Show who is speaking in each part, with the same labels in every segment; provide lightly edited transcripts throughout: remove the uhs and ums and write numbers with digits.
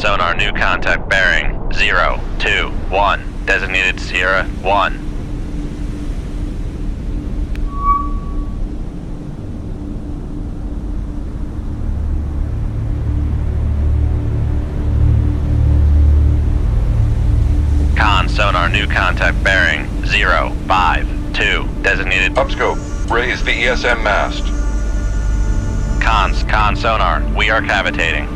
Speaker 1: sonar new contact bearing 021. Designated Sierra 1. Con sonar new contact bearing 052. Designated
Speaker 2: Upscope, raise the ESM mast.
Speaker 1: Con sonar, we are cavitating.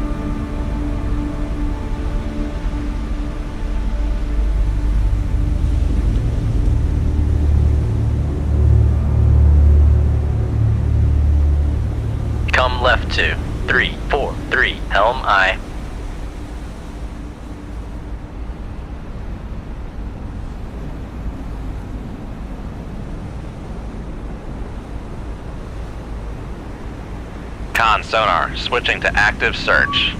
Speaker 1: Come left to 343, helm I. Con sonar, switching to active search.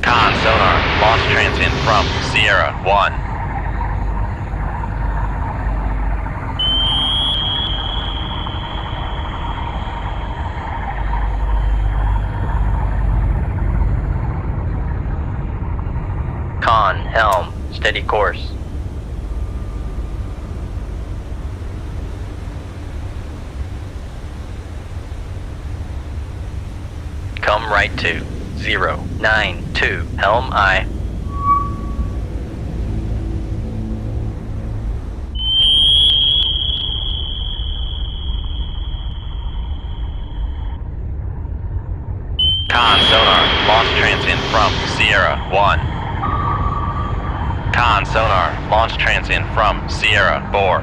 Speaker 1: Con sonar, lost transient from Sierra 1. Con, helm, steady course. Come right to 092, helm I. Con sonar, launch transient from Sierra 1. Con sonar, launch transient from Sierra 4.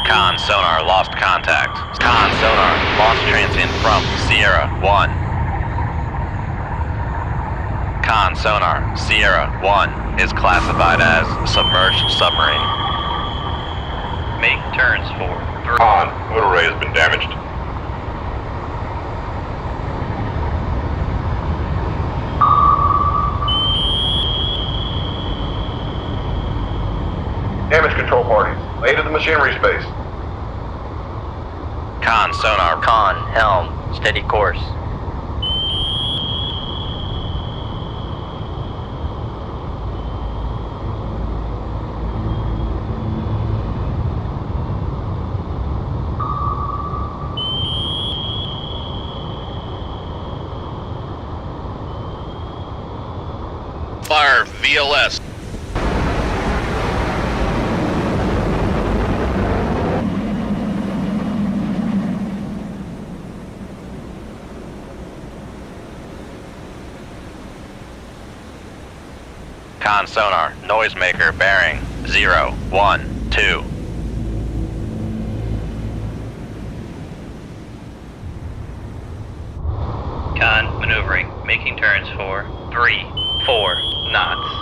Speaker 1: Con sonar, lost contact. Con sonar, lost transient from Sierra 1. Con sonar, Sierra 1 is classified as submerged submarine. Make turns for 3.
Speaker 2: Con, motor array has been damaged. Damage control parties, lay to the machinery space.
Speaker 1: Con sonar. Con, helm, steady course.
Speaker 3: Fire VLS.
Speaker 1: Con sonar, noisemaker bearing 012. Con maneuvering, making turns for 3-4 knots.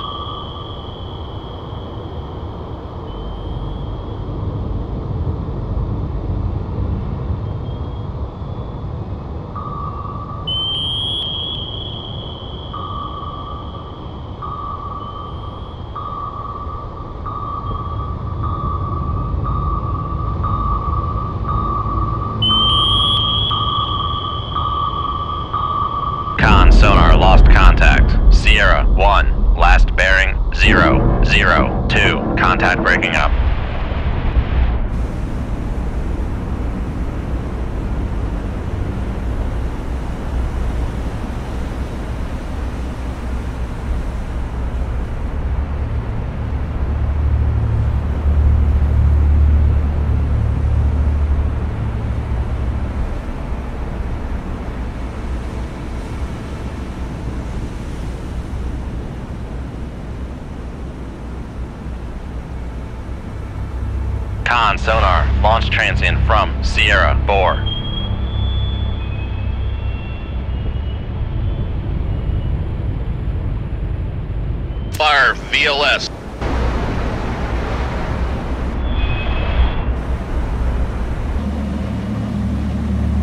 Speaker 1: Sonar lost contact. Sierra 1, last bearing 002. Contact breaking up. Con sonar, launch transient from Sierra 4.
Speaker 3: Fire VLS.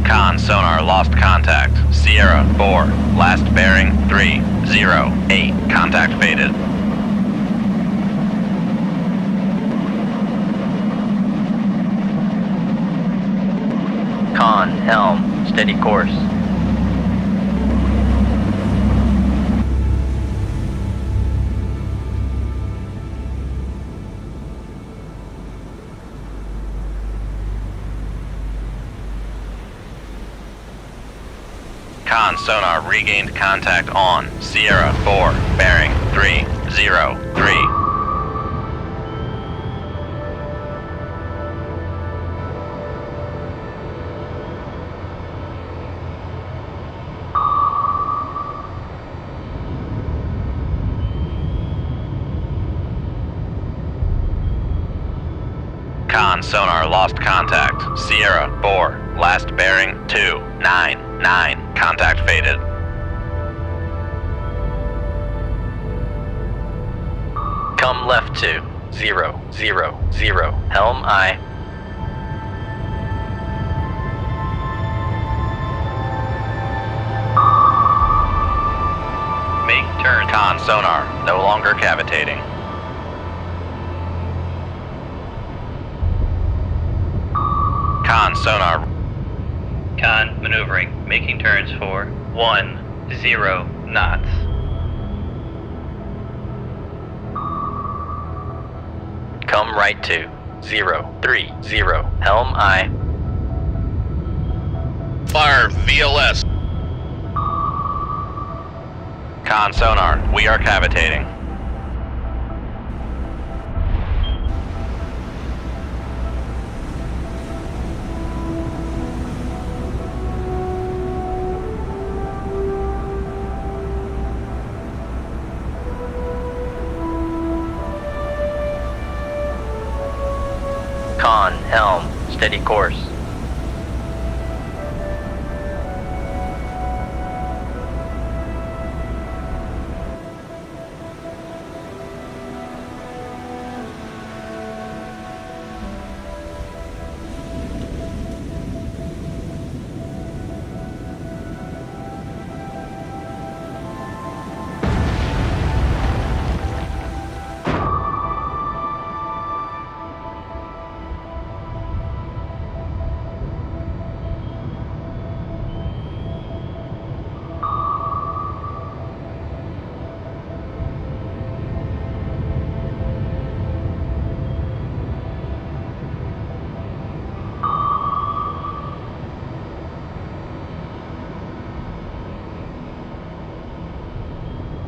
Speaker 1: Con sonar lost contact. Sierra 4, last bearing 308. Contact faded. Con, helm, steady course. Con sonar regained contact on Sierra 4, bearing 303. Con sonar lost contact. Sierra 4, last bearing 299. Contact faded. Come left to 000. Helm I. Make turn. Con sonar, no longer cavitating. Con sonar. Con maneuvering, making turns for 10 knots. Come right to 030. Helm I.
Speaker 3: Fire VLS.
Speaker 1: Con sonar, we are cavitating. Con, helm, steady course.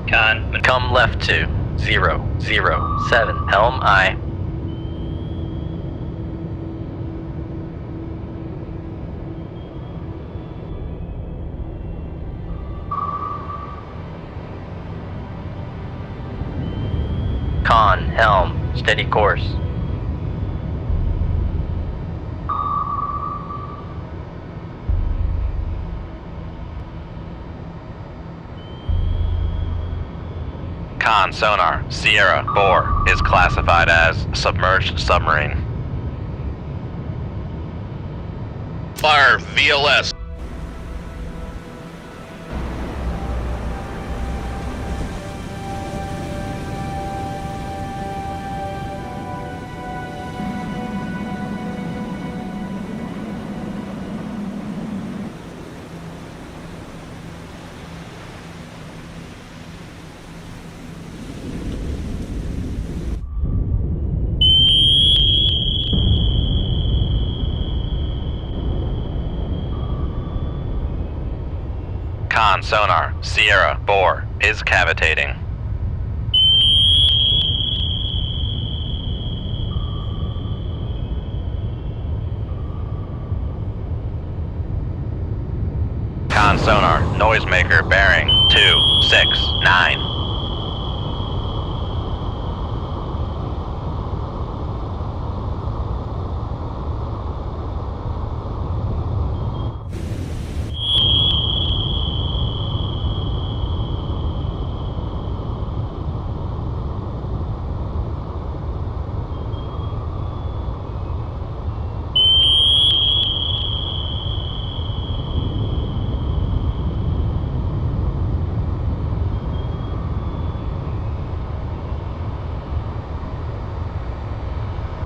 Speaker 1: Con, come left to 007. Helm I. Con, helm, steady course. Con sonar, Sierra 4 is classified as submerged submarine.
Speaker 3: Fire VLS.
Speaker 1: Con sonar, Sierra 4 is cavitating. Con sonar, noisemaker bearing 269.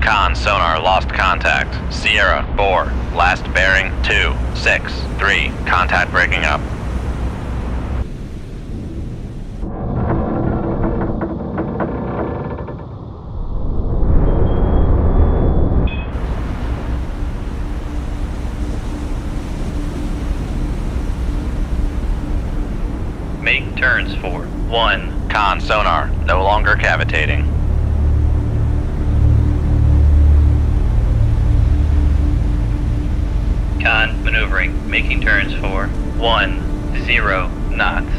Speaker 1: Con sonar lost contact. Sierra 4, last bearing 263. Contact breaking up.
Speaker 4: Make turns for 1.
Speaker 1: Con sonar, no longer cavitating.
Speaker 4: Con maneuvering, making turns for 10 knots.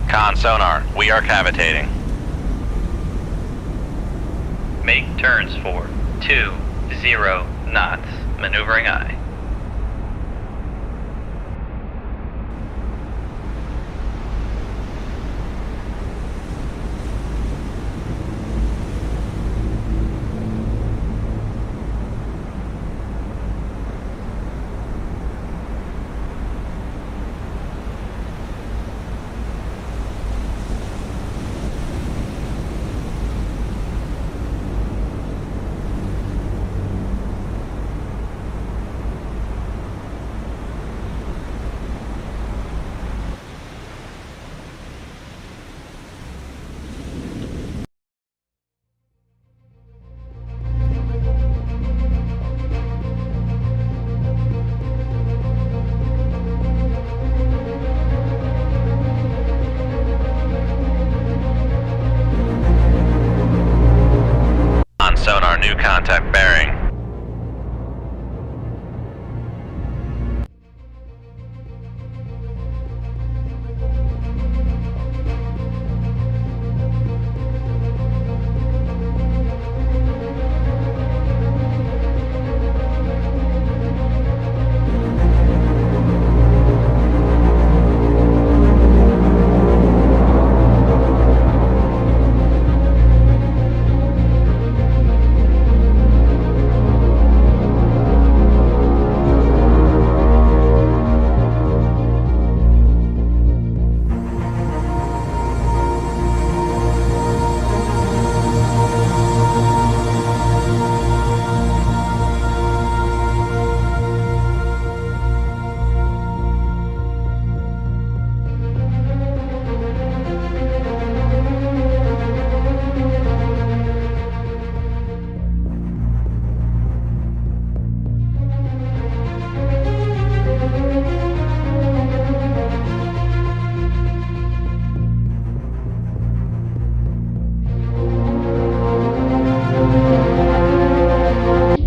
Speaker 1: Con sonar, we are cavitating.
Speaker 4: Make turns for 20 knots. Maneuvering aye.
Speaker 1: On sonar, new contact bearing.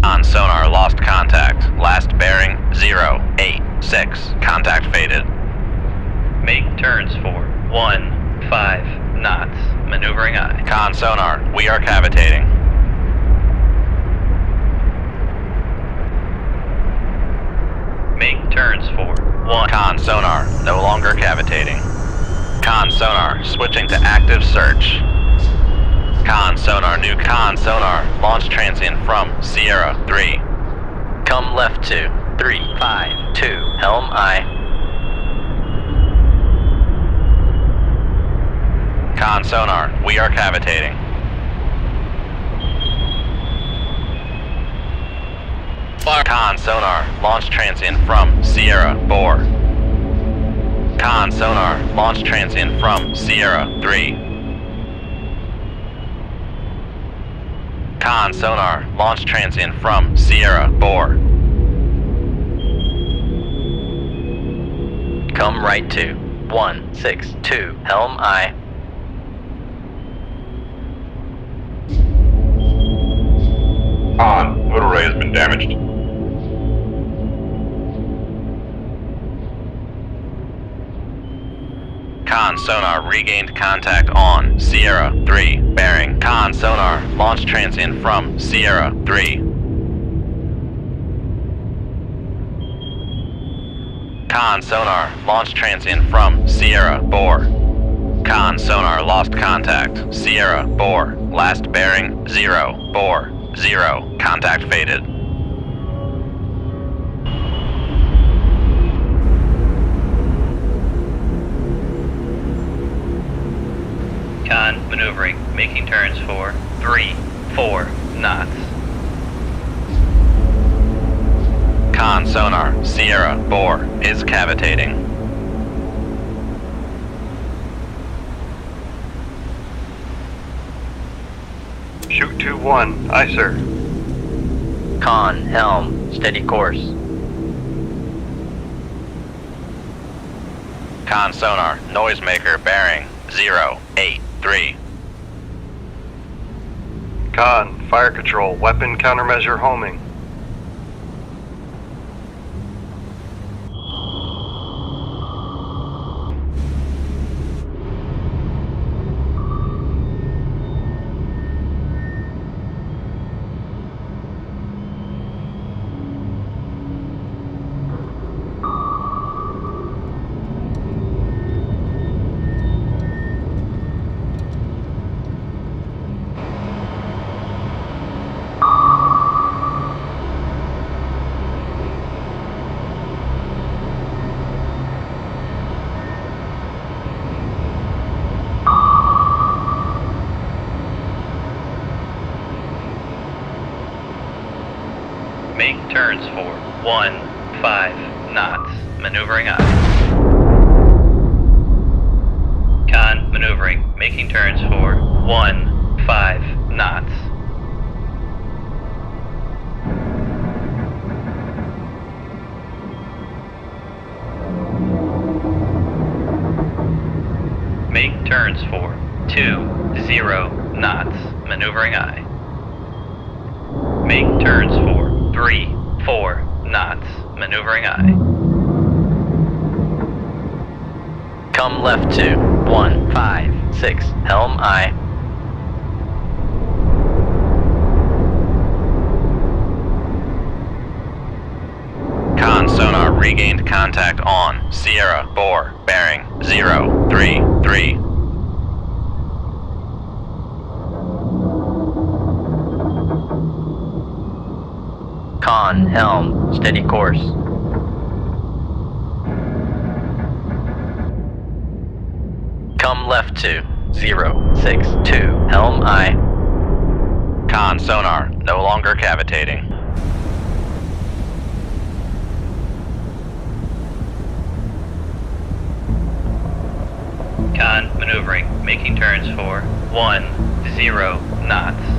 Speaker 1: On sonar, lost contact. Last bearing 086. Contact faded.
Speaker 4: Make turns for 15 knots. Maneuvering aye.
Speaker 1: Con sonar, we are cavitating.
Speaker 4: Make turns for 1.
Speaker 1: Con sonar, no longer cavitating. Con sonar, switching to active search. Con sonar, new con sonar, launch transient from Sierra 3. Come left to 352, helm aye. Con sonar, we are cavitating.
Speaker 3: Fire.
Speaker 1: Con sonar, launch transient from Sierra 4. Con sonar, launch transient from Sierra 3. Con sonar, launch transient from Sierra 4. Come right to 162, helm aye.
Speaker 2: On. Hood array has been damaged.
Speaker 1: Con sonar, regained contact on Sierra 3, bearing. Con sonar, launch transient from Sierra 3. Con Con sonar, launch transient from Sierra, Bore. Con sonar, lost contact. Sierra, Bore. Last bearing, 0, Bore, 0. Contact faded.
Speaker 4: Con maneuvering, making turns for 3, 4 knots.
Speaker 1: Con sonar, Sierra, Bore, is cavitating.
Speaker 5: Shoot 2-1. Aye, sir.
Speaker 4: Con, helm, steady course.
Speaker 1: Con sonar, noisemaker, bearing, 0, 8, 3.
Speaker 5: Con, fire control, weapon countermeasure homing.
Speaker 4: Make turns for 1, 5 knots. Maneuvering aye. Con maneuvering, making turns for 1, 5 knots. Make turns for 2, 0 knots. Maneuvering aye. Make turns for 3, 4 knots. Maneuvering aye. Come left to 1, 5, 6. Helm aye.
Speaker 1: Con sonar, regained contact on Sierra, Bore, bearing, 0, 3, 3.
Speaker 4: Con, helm, steady course. Come left to 0, 6, 2. Helm aye.
Speaker 1: Con sonar, no longer cavitating.
Speaker 4: Con maneuvering, making turns for 1, 0 knots.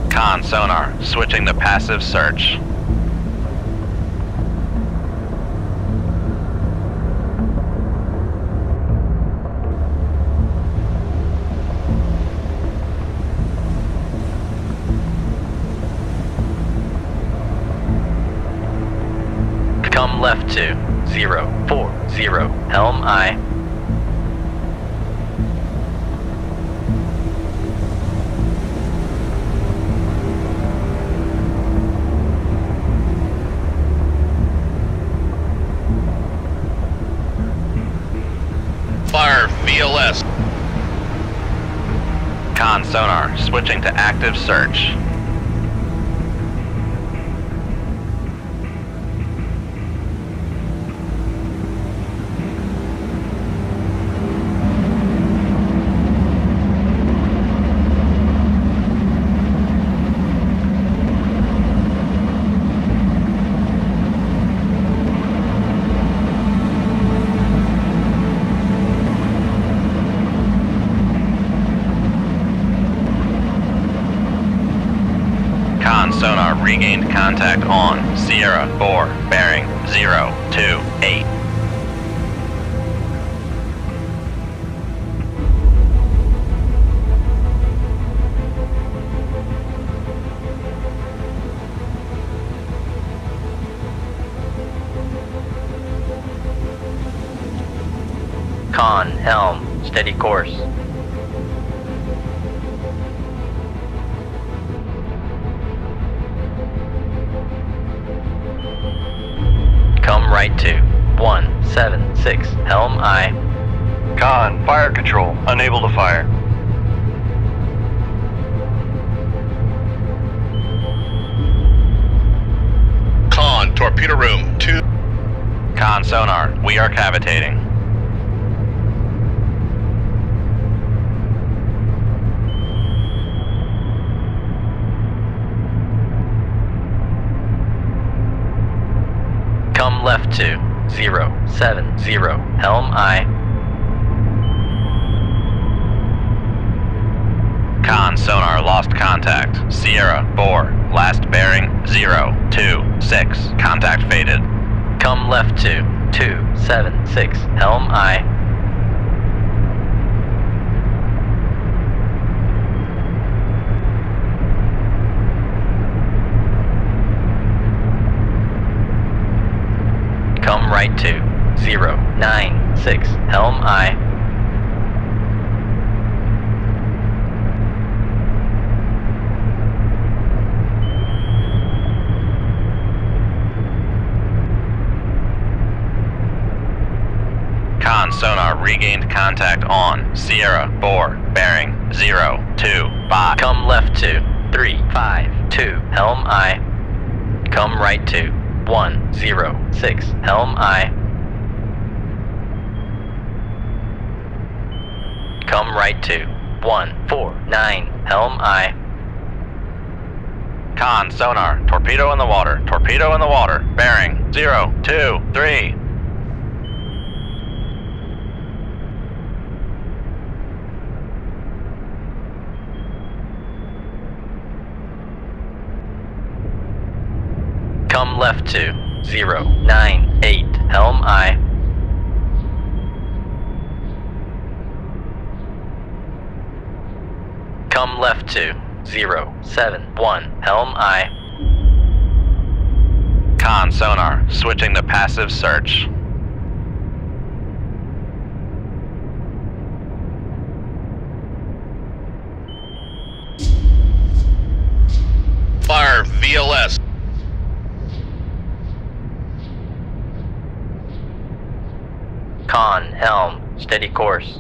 Speaker 1: Con sonar, switching to passive search.
Speaker 4: Come left to 0, 4, 0. Helm aye.
Speaker 3: Fire VLS.
Speaker 1: Con sonar, switching to active search. Con sonar, regained contact on Sierra, Bore, bearing, 0, 2, 8.
Speaker 4: Con, helm, steady course. right to 176, helm aye.
Speaker 5: Con, fire control, unable to fire.
Speaker 3: Con, torpedo room 2.
Speaker 1: Con sonar, we are cavitating. Come left to 070, helm aye. Con sonar lost contact. Sierra 4, last bearing 026. Contact faded. Come left to 276, helm aye. Come right to 096, helm aye. Con sonar regained contact on Sierra 4, bearing 025. Come left to 352, helm aye. Come right to 106, helm aye. Come right to 149, helm aye. Con sonar, torpedo in the water, bearing 023. Come left to 098, helm aye. Come left to 071, helm aye. Con sonar, switching to passive search.
Speaker 3: Fire VLS.
Speaker 4: Con, helm, steady course.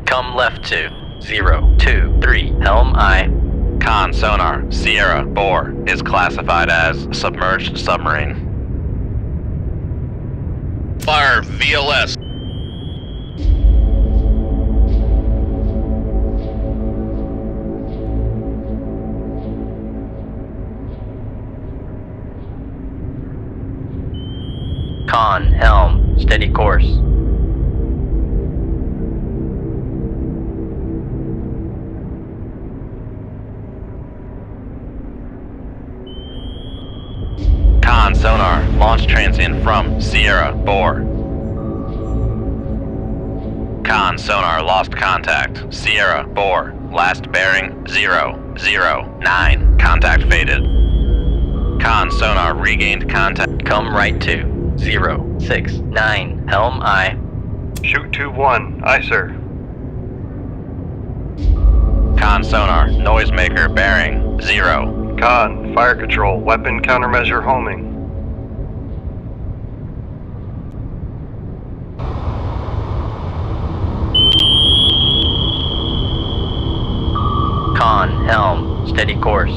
Speaker 4: Come left to 023, helm aye. Con sonar, Sierra 4 is classified as submerged submarine.
Speaker 3: Fire VLS.
Speaker 4: Con, helm, steady course. Con sonar, launch transient from Sierra 4. Con sonar lost contact. Sierra 4, last bearing 009. Contact faded. Con sonar regained contact. Come right to 069, helm aye.
Speaker 5: Shoot 2-1, aye sir.
Speaker 4: Con sonar, noisemaker bearing 0.
Speaker 5: Con, fire control, weapon countermeasure homing.
Speaker 4: Con, helm, steady course.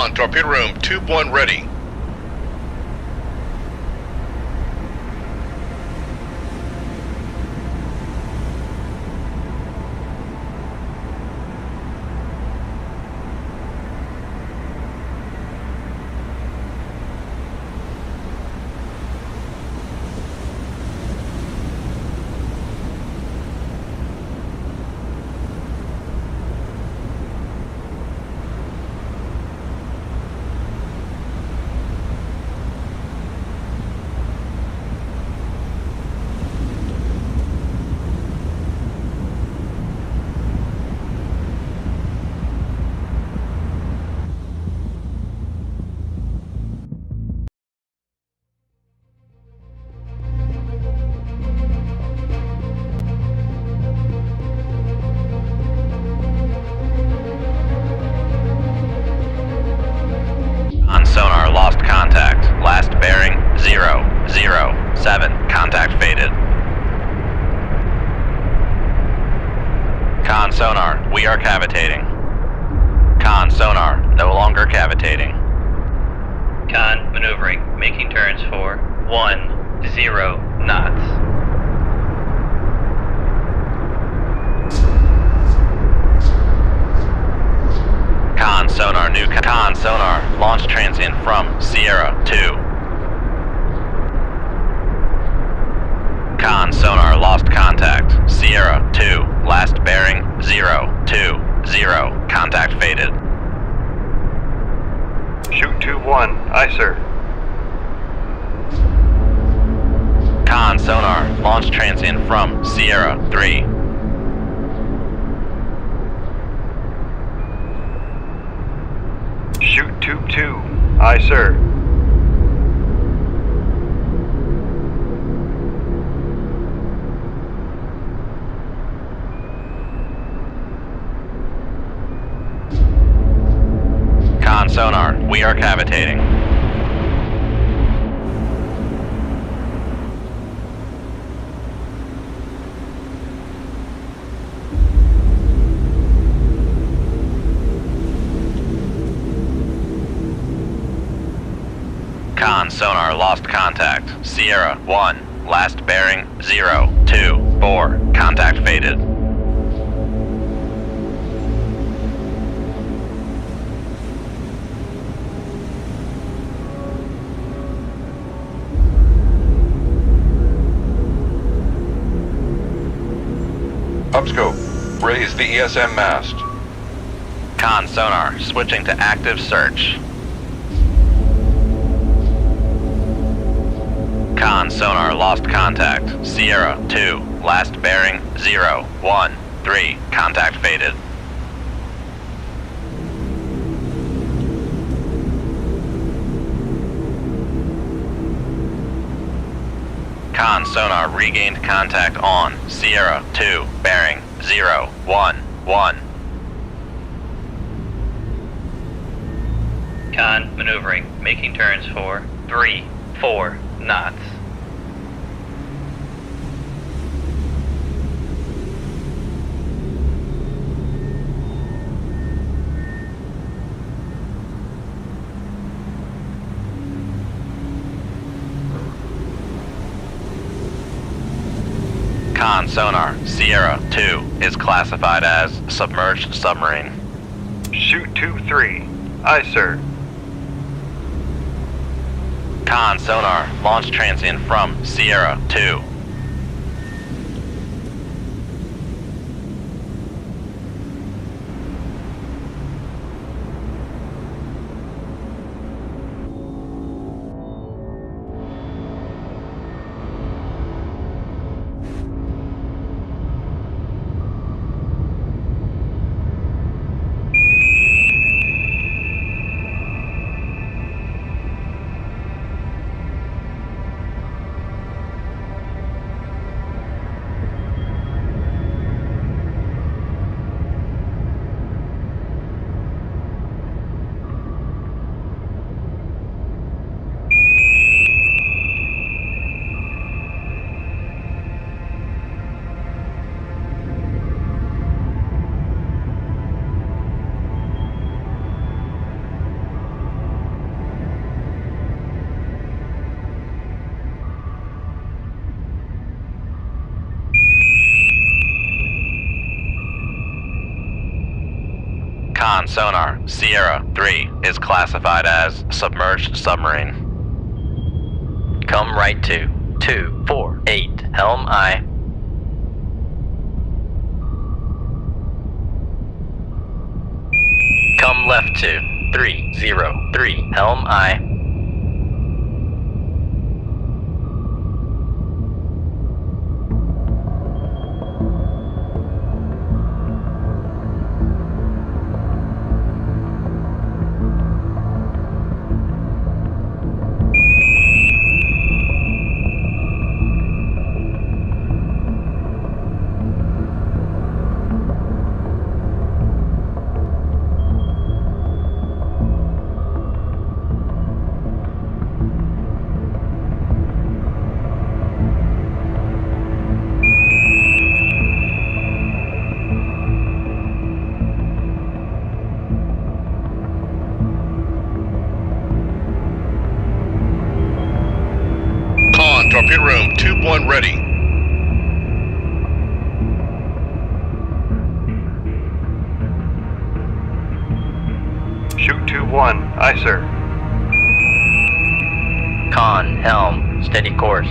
Speaker 3: Con, torpedo room, tube 1 ready.
Speaker 4: On sonar, lost contact. Last bearing, 007. Contact faded. Con sonar, we are cavitating. Con sonar, no longer cavitating.
Speaker 1: Con maneuvering, making turns for 10 knots.
Speaker 4: Con sonar, new con sonar, launch transient from Sierra 2. Con sonar, lost contact. Sierra 2, last bearing 020. Contact faded.
Speaker 5: Shoot tube 1. Aye, sir.
Speaker 4: Con sonar, launch transient from Sierra 3.
Speaker 5: Shoot tube 2. Aye, sir.
Speaker 4: Con sonar, we are cavitating. Con sonar, lost contact. Sierra 1, last bearing 024. Contact faded.
Speaker 2: Upscope. Raise the ESM mast.
Speaker 4: Con sonar, switching to active search. Con sonar, lost contact. Sierra 2, last bearing 013. Contact faded. Con sonar, regained contact on Sierra 2, bearing 011.
Speaker 1: Con maneuvering, making turns for 4 knots.
Speaker 4: Con sonar, Sierra 2 is classified as submerged submarine.
Speaker 5: Shoot tube 3. Aye, sir.
Speaker 4: Con sonar, launch transient from Sierra 2.
Speaker 1: Con sonar, Sierra 3 is classified as submerged submarine.
Speaker 4: Come right to 248 Helm I. Come left to 303 Helm I.
Speaker 3: Torpedo room, tube 1 ready.
Speaker 5: Shoot tube 1. Aye, sir.
Speaker 4: Con, helm, steady course.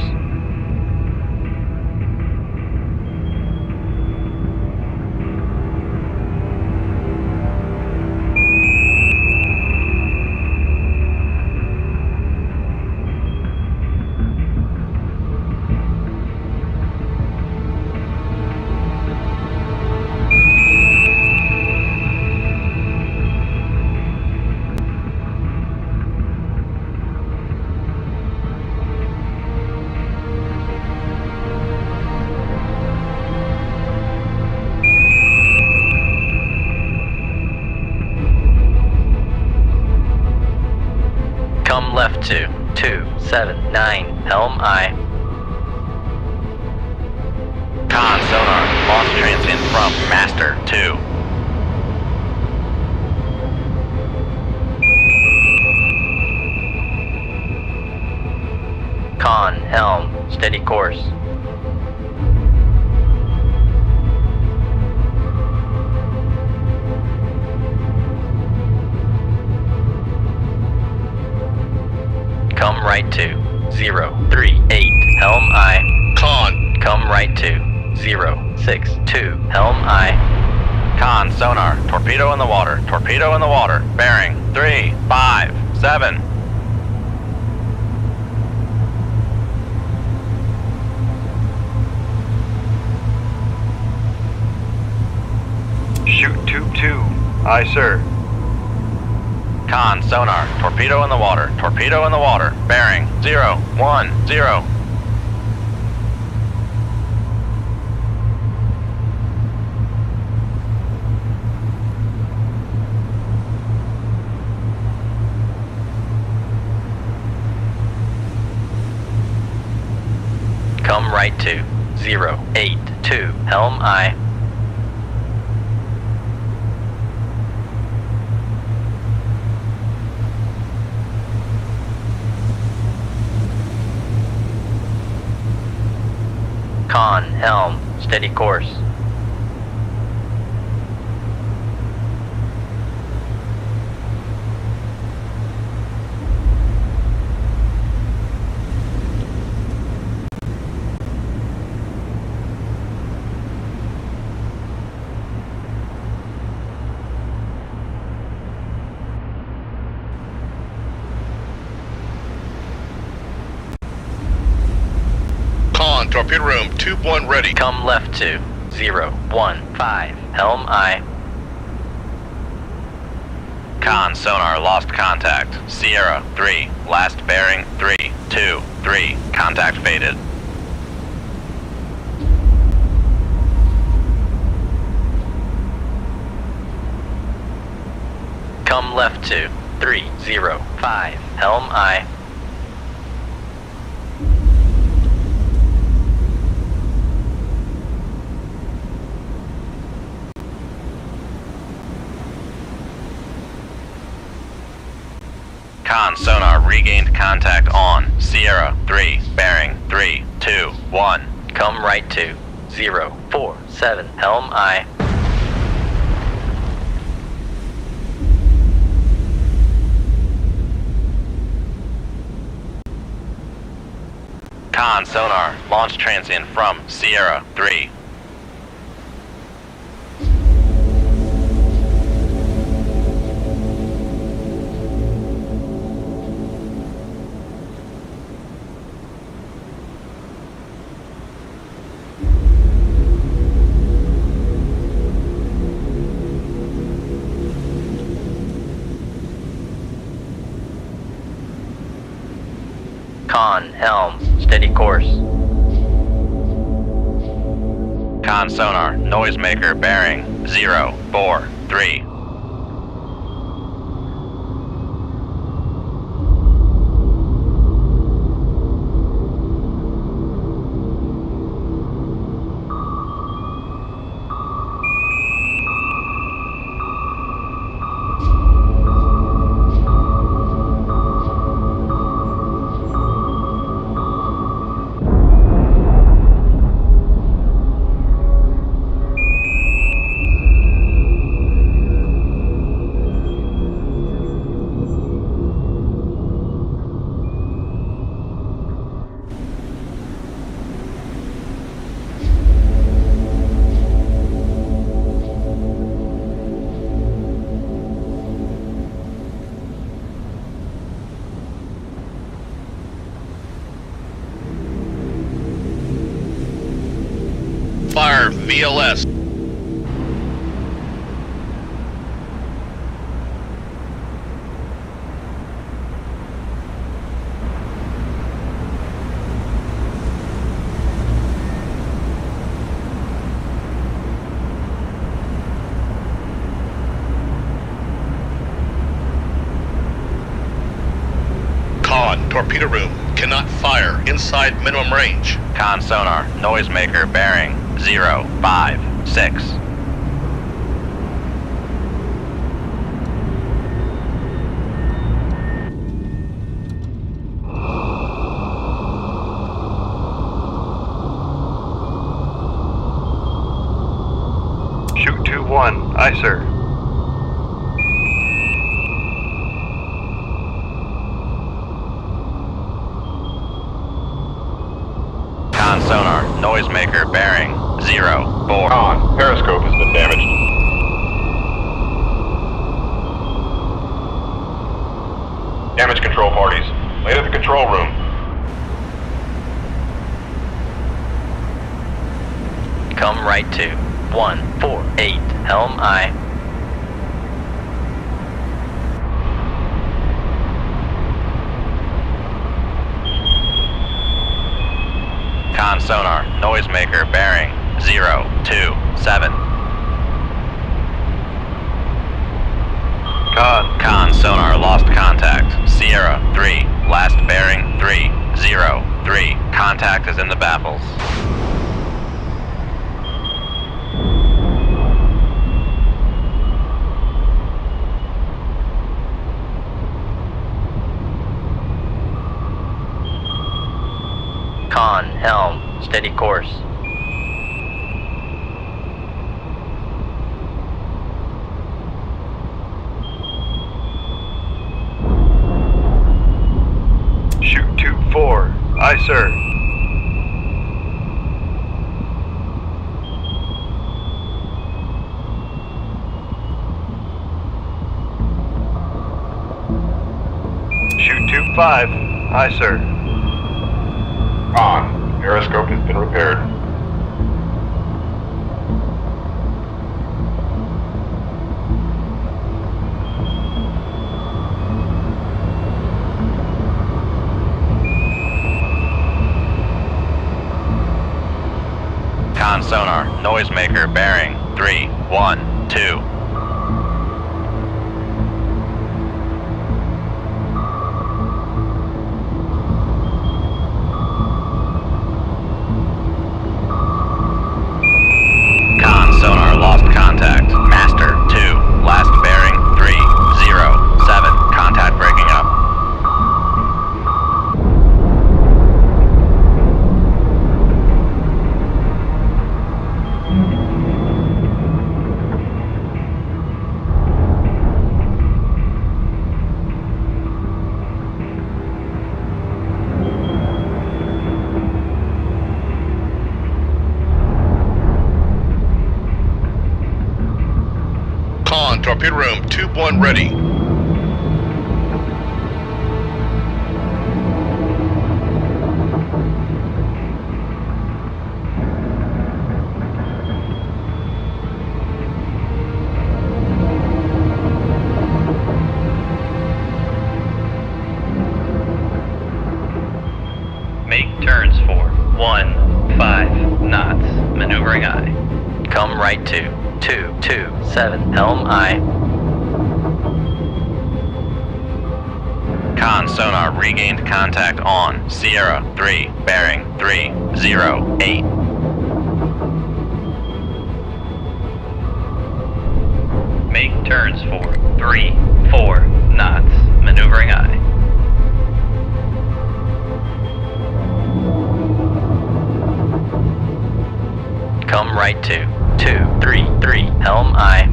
Speaker 4: Come left to 279 Helm I.
Speaker 1: Con sonar, lost transient from Master 2.
Speaker 4: Con, helm, steady course. Come right to 038 Helm I.
Speaker 3: Con,
Speaker 4: Come right to 062 Helm I.
Speaker 1: Con sonar, torpedo in the water, torpedo in the water, bearing 357.
Speaker 5: Shoot tube 2. Aye, sir.
Speaker 1: Con sonar, torpedo in the water, torpedo in the water, bearing 010.
Speaker 4: Come right to 082 Helm I. Con, helm, steady course.
Speaker 3: con, torpedo room, tube 1 ready.
Speaker 4: Come left to 015 Helm I.
Speaker 1: Con sonar lost contact. Sierra 3, last bearing 323. Contact faded.
Speaker 4: Come left to 305 Helm I.
Speaker 1: Con sonar regained contact on Sierra 3, bearing 321.
Speaker 4: Come right to 047 Helm I.
Speaker 1: Con sonar, launch transient from Sierra 3.
Speaker 4: Con, helm, steady course.
Speaker 1: Con sonar, noisemaker bearing 0, 4, 3.
Speaker 3: Fire VLS. Con, torpedo room, cannot fire inside minimum range.
Speaker 1: Con sonar, noisemaker bearing 0, 5, 6.
Speaker 5: Shoot 2-1. Aye, sir.
Speaker 1: Con sonar, noisemaker bearing 0, 4.
Speaker 2: Con, periscope has been damaged. Damage control parties. Late at the control room.
Speaker 4: Come right to 148, helm aye.
Speaker 1: Con sonar, noisemaker bearing 0, 2, 7. Con sonar, lost contact. Sierra 3, last bearing 3, 0, 3. Contact is in the baffles.
Speaker 4: Con, helm, steady course.
Speaker 5: Shoot 2-4. Aye, sir. Shoot 2-5. Aye, sir.
Speaker 2: Con, periscope has been repaired.
Speaker 1: Con sonar, noisemaker bearing 3, 1, 2. Con sonar, lost contact. Master 2, last bearing 3, 0, 7. Contact breaking up.
Speaker 3: Con, torpedo room, tube 1 ready.
Speaker 4: Make turns for 15 knots, maneuvering aye. Come right to 227, helm aye.
Speaker 1: Con sonar regained contact on Sierra 3, bearing 308.
Speaker 4: Make turns for 4 knots, maneuvering aye. Come right to 233, helm aye.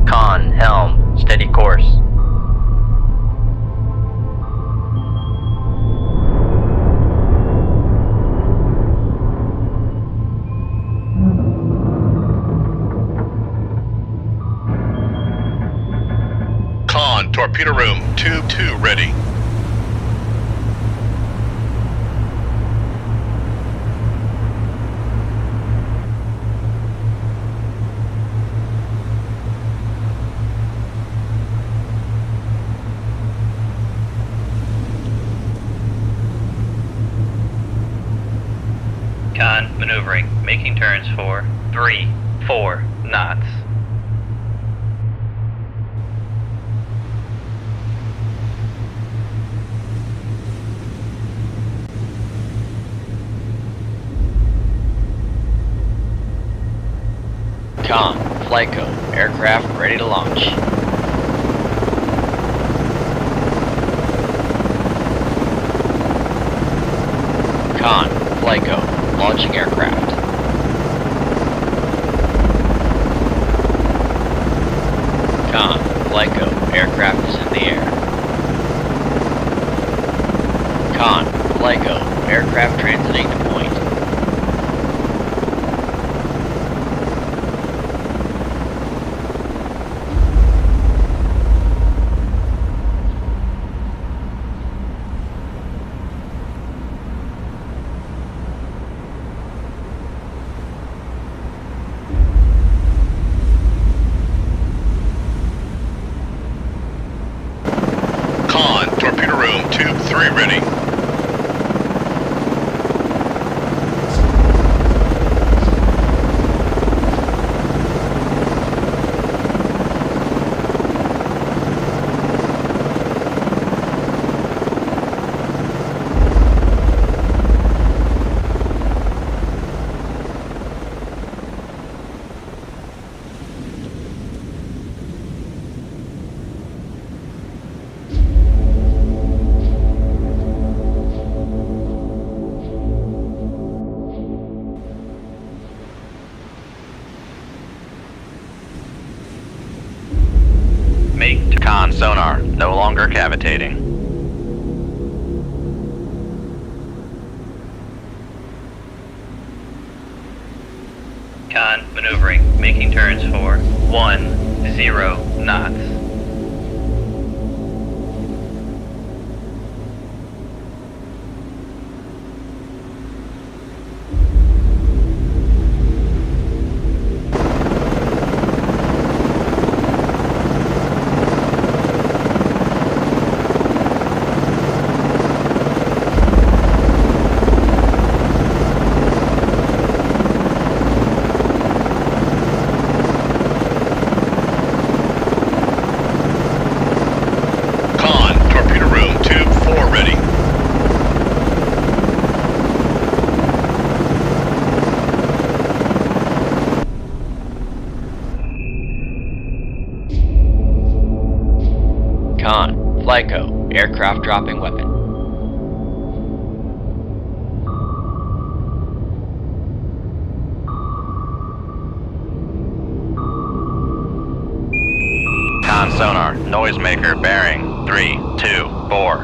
Speaker 4: Con, helm, steady course.
Speaker 3: Con, torpedo room, tube 2 ready.
Speaker 4: Con, maneuvering, making turns for 4 knots.
Speaker 6: Con, Flyco, aircraft ready to launch. Con, Flyco, launching aircraft. Con, Flyco, aircraft is in the air. Con, Flyco, aircraft transiting to point.
Speaker 3: Con, torpedo room, tube 3 ready.
Speaker 4: Make
Speaker 1: Con sonar no longer cavitating.
Speaker 4: Con, maneuvering, making turns for 10 knots.
Speaker 3: Con, torpedo room, tube 4 ready.
Speaker 6: Con, Flyco, aircraft dropping weapon.
Speaker 1: sonar, noisemaker bearing 324.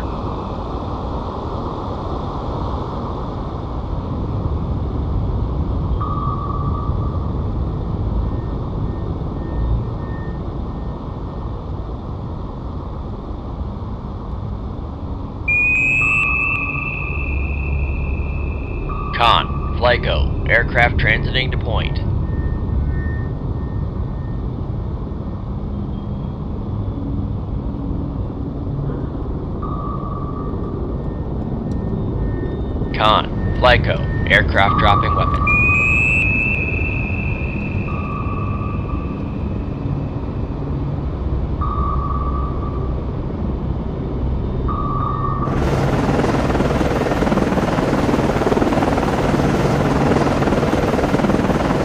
Speaker 6: Con, FLYCO, aircraft transiting to point. Con, FLYCO, aircraft dropping weapon.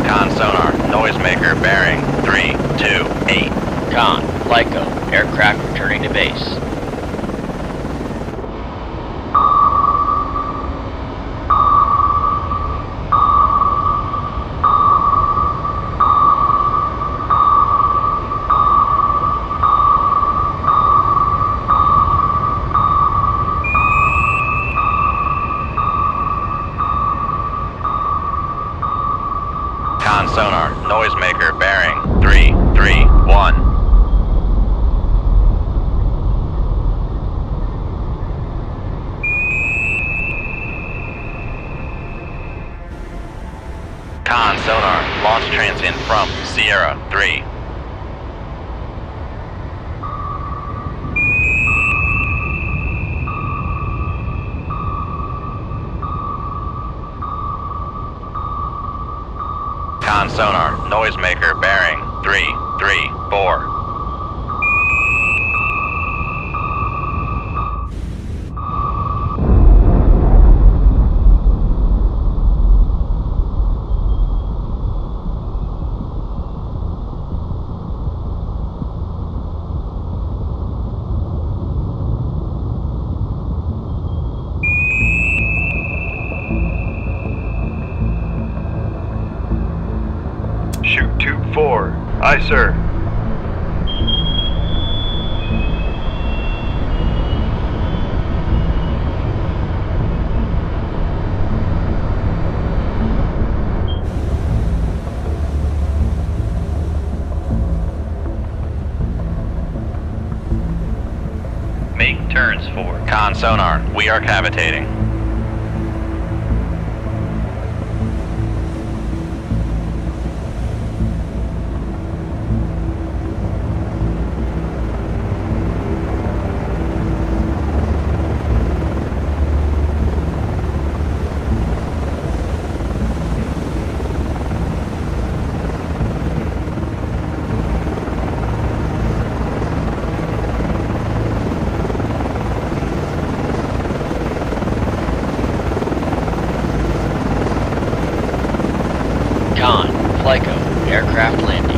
Speaker 1: Con sonar, noisemaker bearing 328.
Speaker 6: Con, FLYCO, aircraft returning to base.
Speaker 1: Con sonar, noisemaker bearing 331. Con sonar, launch transient from Sierra 3. Con sonar, noisemaker bearing 334.
Speaker 5: Shoot tube 4. Aye, sir.
Speaker 4: Make turns for.
Speaker 1: Con sonar, we are cavitating.
Speaker 6: Con, FLYCO, aircraft landing.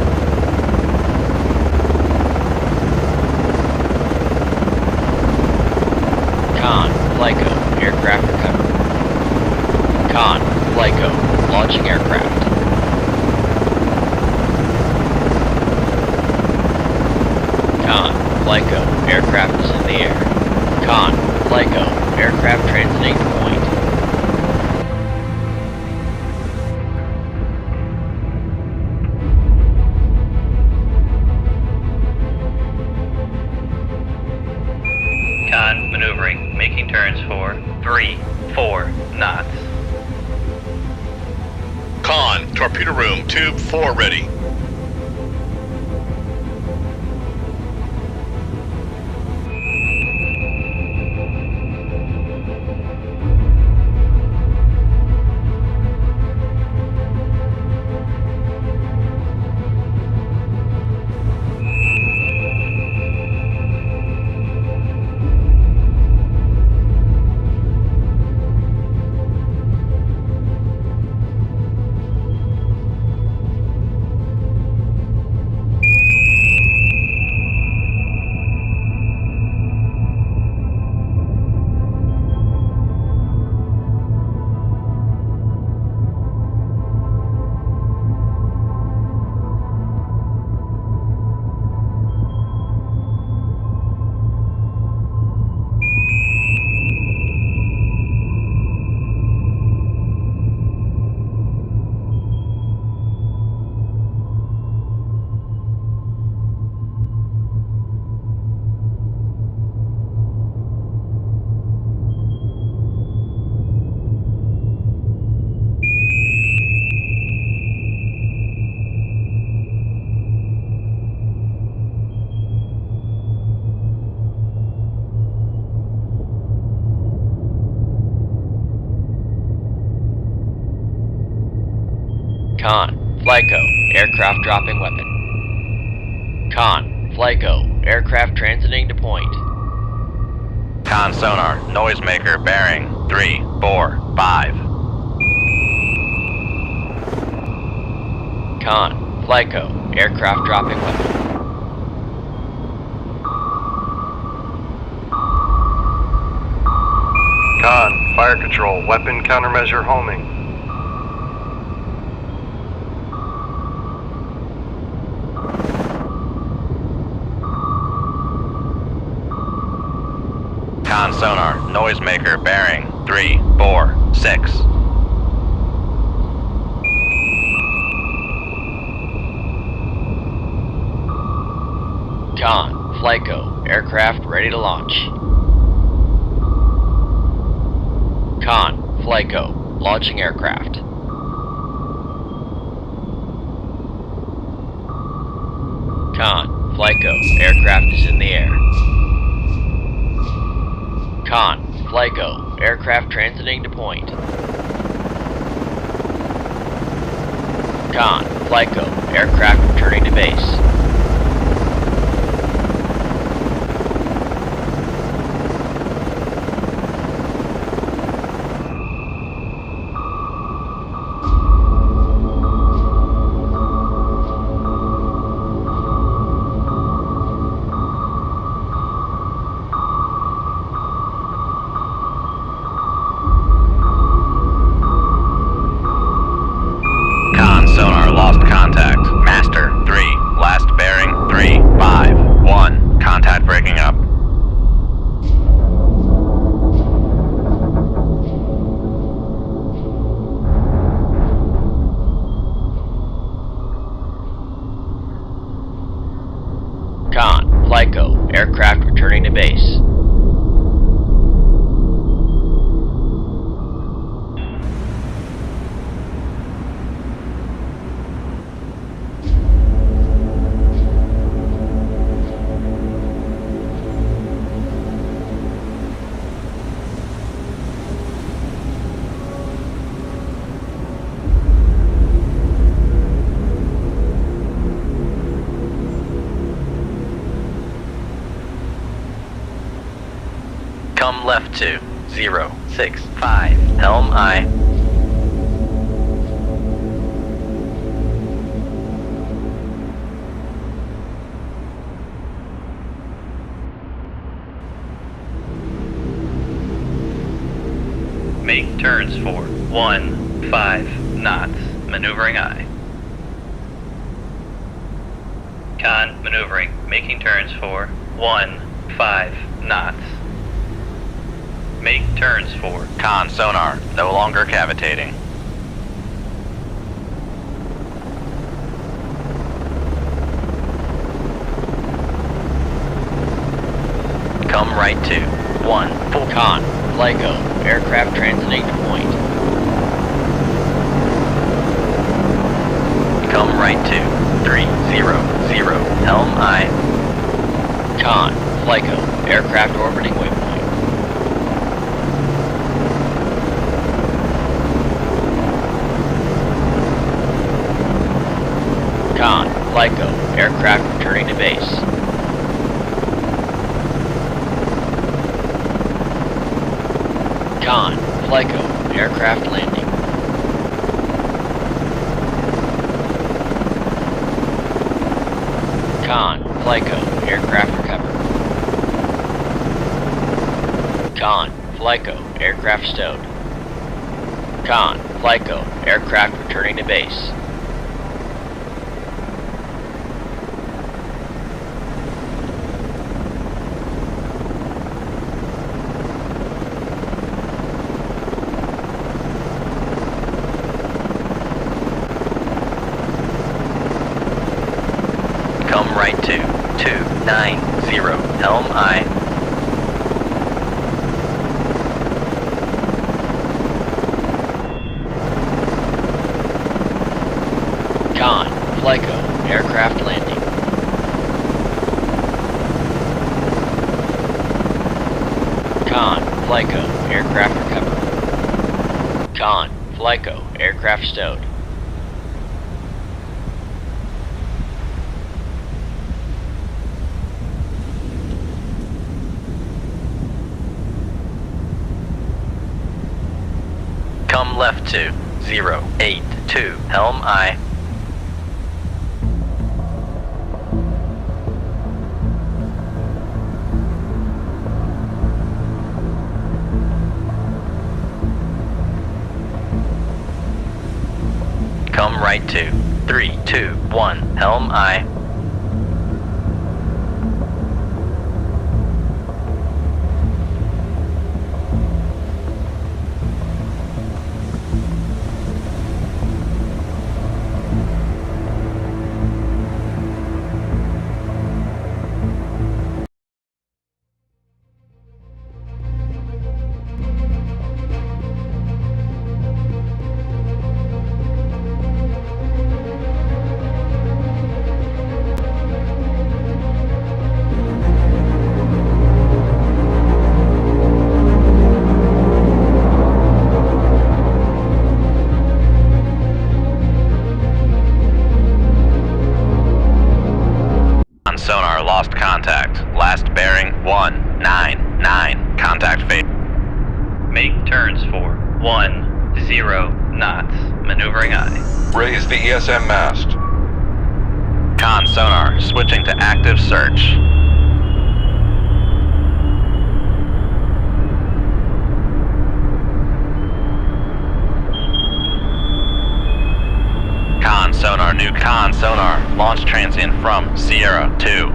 Speaker 6: Con, FLYCO, aircraft recovered. Con, FLYCO, launching aircraft. Con, FLYCO, aircraft is in the air. Con, FLYCO, aircraft transiting to point.
Speaker 4: Con, maneuvering, making turns for 3-4 knots.
Speaker 3: Con, torpedo room, tube 4 ready.
Speaker 6: Con, Flyco, aircraft dropping weapon. Con, Flyco, aircraft transiting to point.
Speaker 1: Con sonar, noisemaker bearing 345.
Speaker 6: Con, Flyco, aircraft dropping weapon.
Speaker 5: Con, fire control, weapon countermeasure homing.
Speaker 1: Con sonar, noisemaker bearing 346.
Speaker 6: Con, Flyco, aircraft ready to launch. Con, Flyco, launching aircraft. Con, Flyco, aircraft is in the air. Con, Flyco, aircraft transiting to point. Con, Flyco, aircraft returning to base.
Speaker 1: Con sonar, lost contact. Master 3, last bearing 351. Contact breaking up.
Speaker 6: Con, Flyco, aircraft returning to base.
Speaker 1: Come left to 065. Helm I. Make turns for 15 knots. Maneuvering I. Con maneuvering. Making turns for 15 knots. Make turns for Con sonar, no longer cavitating. Come right to 1 full
Speaker 6: Con, Flyco, aircraft transiting to point.
Speaker 1: Come right to 300. Helm I.
Speaker 6: Con, Flyco, aircraft orbiting waypoint. Con, Flyco, aircraft returning to base. Con, Flyco, aircraft landing. Con, Flyco, aircraft recovered. Con, Flyco, aircraft stowed. Con, Flyco, aircraft returning to base.
Speaker 1: Come right to 290. Helm I.
Speaker 6: Con, Flyco, aircraft landing. Con, Flyco, aircraft recovered. Con, Flyco, aircraft stowed.
Speaker 4: left to 082, helm I. Come right to 321, helm I. Sonar lost contact. Last bearing 199. Contact fade. Make turns for 10 knots. Maneuvering I.
Speaker 2: Raise the ESM mast.
Speaker 1: Con sonar switching to active search. Con sonar, new con sonar. Launch transient from Sierra 2.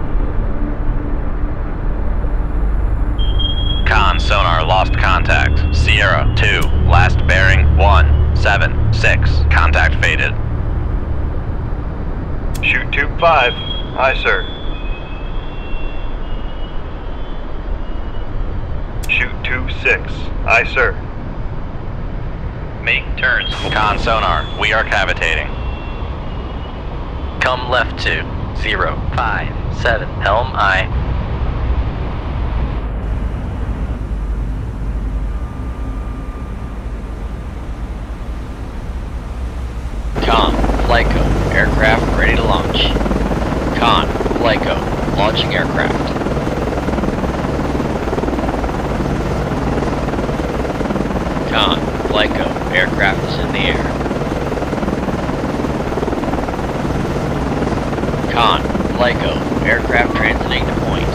Speaker 1: Con sonar lost contact. Sierra 2. Last bearing 176. Contact faded.
Speaker 5: Shoot tube 5. Aye, sir. Shoot tube 6. Aye, sir.
Speaker 4: Make turns.
Speaker 1: Con sonar, we are cavitating.
Speaker 4: Come left to 057, helm I. Con, Flyco, aircraft ready to launch. Con, Flyco, launching aircraft. Con, Flyco, aircraft is in the air. Con, Flyco, aircraft transiting to point.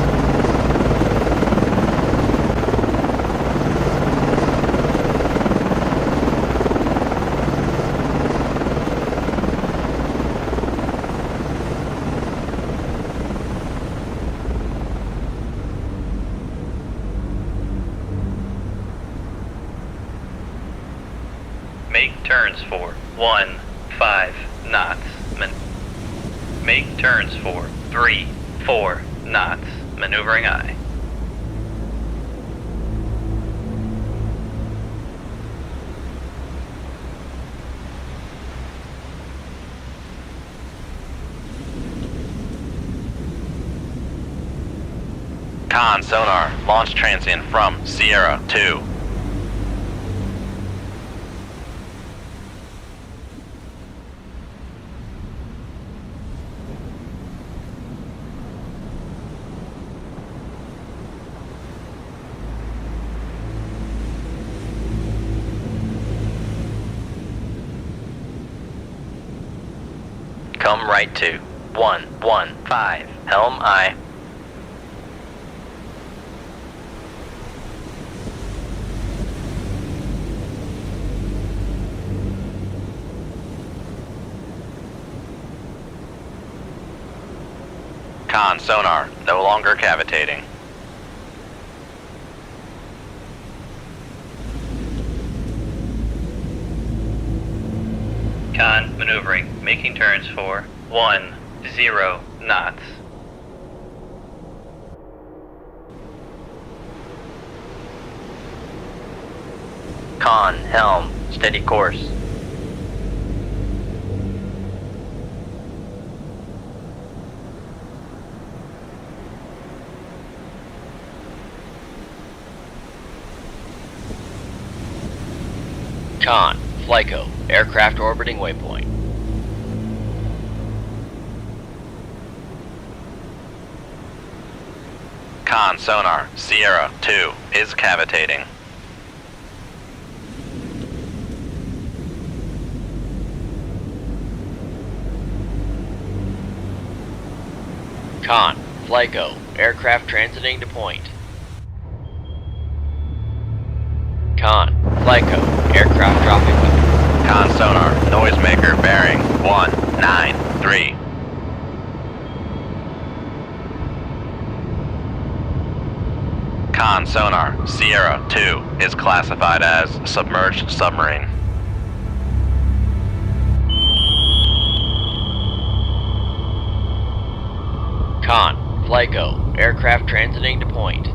Speaker 4: Make turns for 15 knots. Make turns for 34 knots. Maneuvering I.
Speaker 1: Con sonar, launch transient from Sierra 2.
Speaker 4: Come right to 115, helm I.
Speaker 1: Con sonar, no longer cavitating.
Speaker 4: Con, maneuvering, making turns for 10 knots. Con, helm, steady course. Con, Flyco, aircraft orbiting waypoint.
Speaker 1: Con sonar, Sierra 2 is cavitating.
Speaker 6: Con, FLYCO, aircraft transiting to point. Con, FLYCO, aircraft dropping weapon.
Speaker 1: Con sonar, noisemaker bearing 193. Con sonar, Sierra 2 is classified as submerged submarine.
Speaker 6: Con, FLYCO, aircraft transiting to point.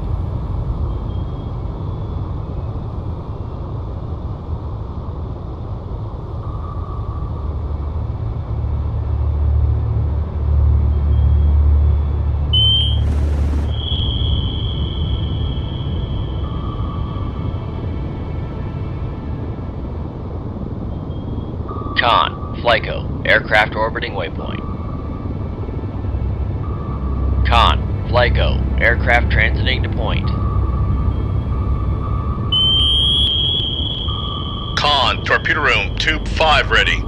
Speaker 6: Con, FLYCO, aircraft orbiting waypoint. Con, FLYCO, aircraft transiting to point.
Speaker 3: Con, torpedo room, tube 5 ready.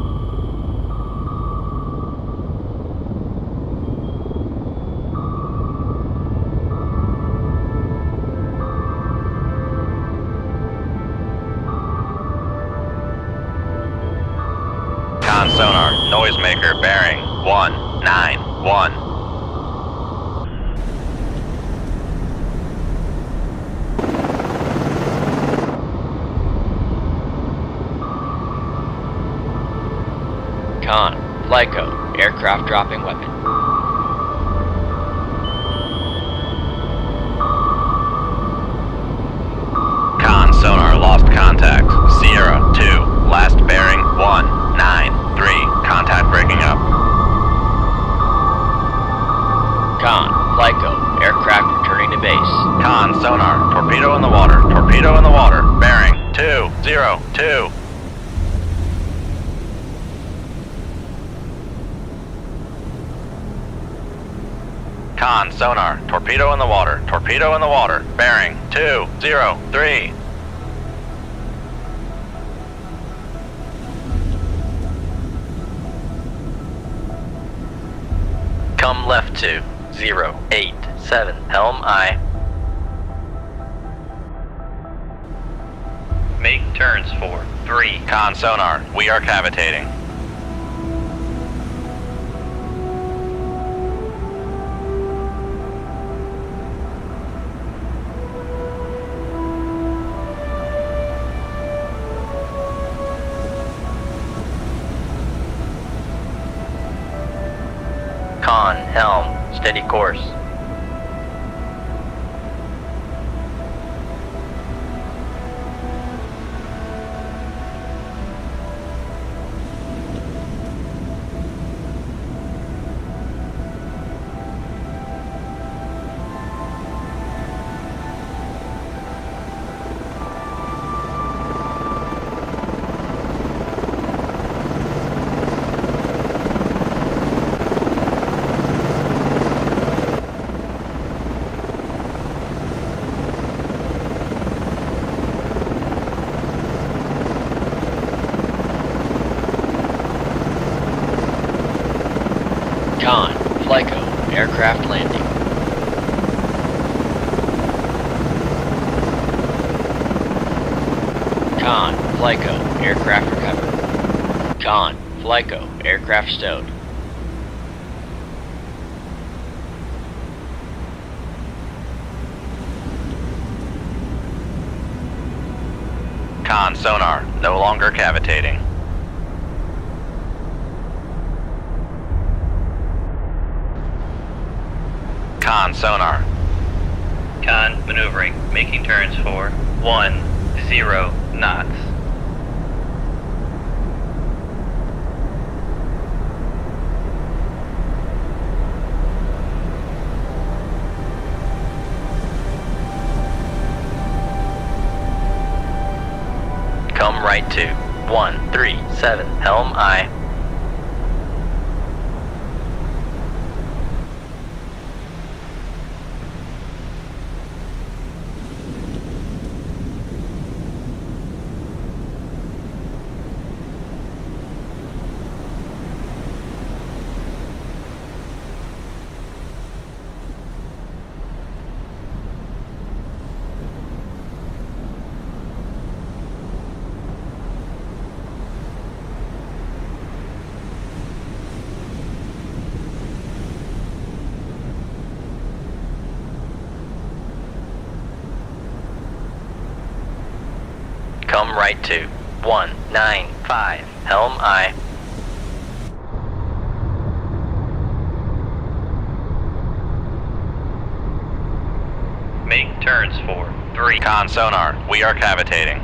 Speaker 1: Con sonar, noisemaker bearing 191.
Speaker 6: Con, FLYCO, aircraft dropping weapon.
Speaker 1: Con sonar, lost contact. Sierra 2, last bearing 193. Contact breaking up.
Speaker 6: Con, FLYCO, aircraft returning to base.
Speaker 1: Con sonar, torpedo in the water. Torpedo in the water. Bearing 202. Con sonar, torpedo in the water. Torpedo in the water. Bearing 203. Come left to 087. Helm aye.
Speaker 4: Make turns for 3.
Speaker 1: Con sonar, we are cavitating. Con, helm, steady course.
Speaker 6: Con, FLYCO, aircraft landing. Con, FLYCO, aircraft recovered. Con, FLYCO, aircraft stowed.
Speaker 1: Con sonar, no longer cavitating. Con sonar.
Speaker 4: Con, maneuvering, making turns for 10 knots.
Speaker 1: Come right to 137. Helm aye.
Speaker 6: Come right to 195. Helm aye. Make turns for 3.
Speaker 1: Con sonar, we are cavitating.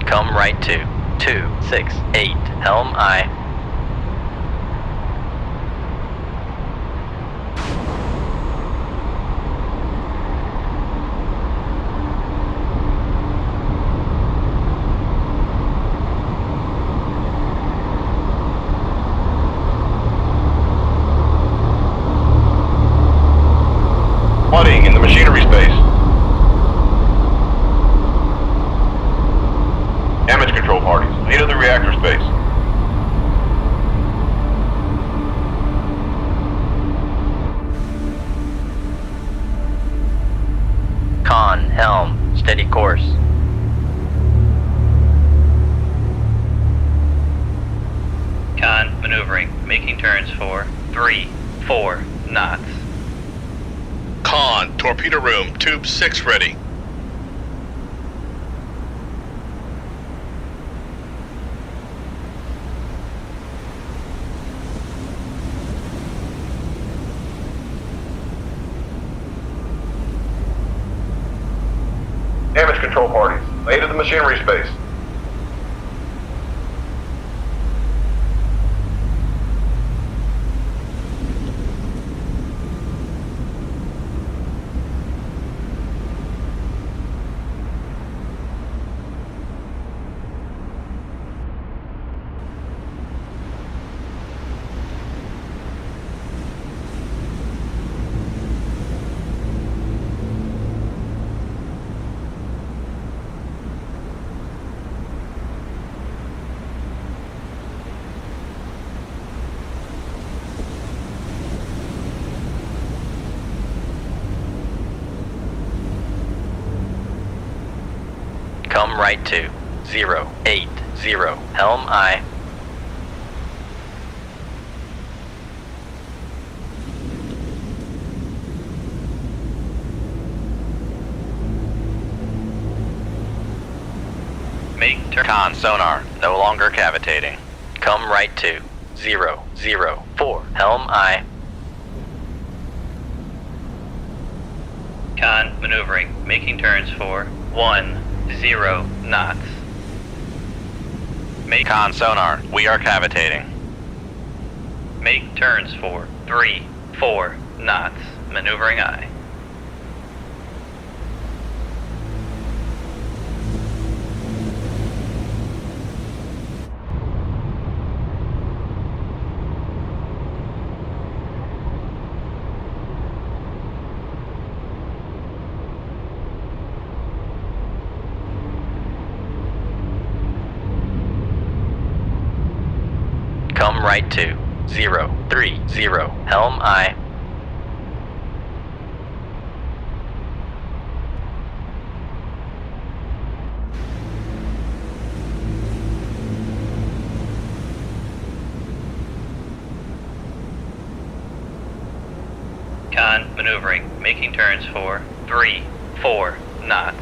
Speaker 6: Come right to 268. Helm aye.
Speaker 2: Flooding in the machinery space. Damage control parties, lead to the reactor space.
Speaker 6: Con, helm, steady course. Con, maneuvering, making turns for 3-4 knots.
Speaker 3: Con, torpedo room, tube 6 ready.
Speaker 2: Damage control parties, lead to the machinery space.
Speaker 6: Come right to 080. Helm aye. Make turn.
Speaker 1: Con sonar, no longer cavitating.
Speaker 6: Come right to 004. Helm aye. Con, maneuvering, making turns for 10 knots. Make
Speaker 1: Con sonar, we are cavitating.
Speaker 6: Make turns for 3-4 knots. Maneuvering aye. Come right to 030. Helm aye. Con, maneuvering, making turns for 3-4 knots.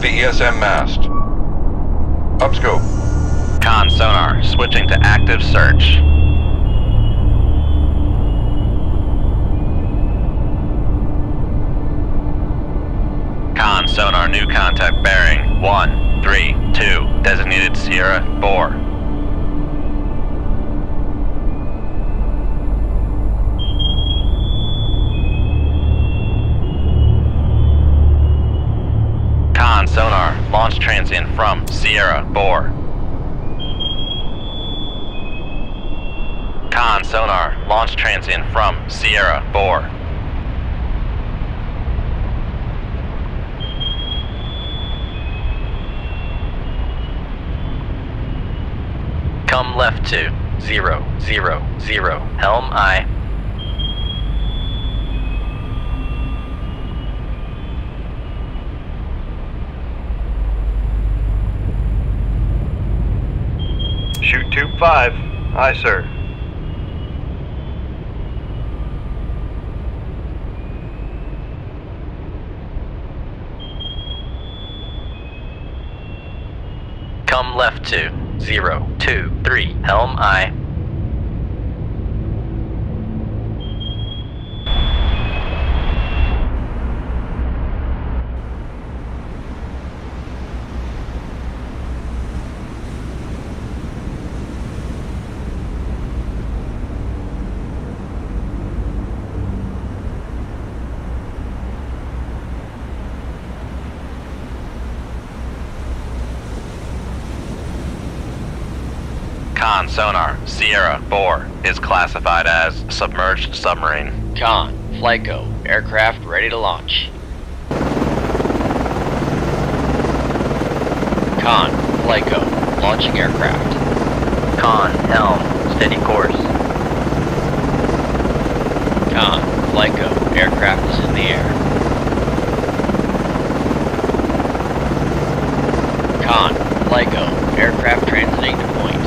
Speaker 2: the ESM mast. Upscope.
Speaker 1: Con sonar, switching to active search. Con sonar, new contact bearing 132, designated Sierra 4. Con sonar, launch transient from Sierra 4. Con sonar, launch transient from Sierra 4. Come left to 000, helm I.
Speaker 5: Shoot tube 5. Aye, sir.
Speaker 1: Come left to 023, helm I. Con sonar, Sierra 4 is classified as submerged submarine.
Speaker 6: Con, Flyco, aircraft ready to launch. Con, Flyco, launching aircraft.
Speaker 1: Con, helm, steady course.
Speaker 6: Con, Flyco, aircraft is in the air. Con, Flyco, aircraft transiting to point.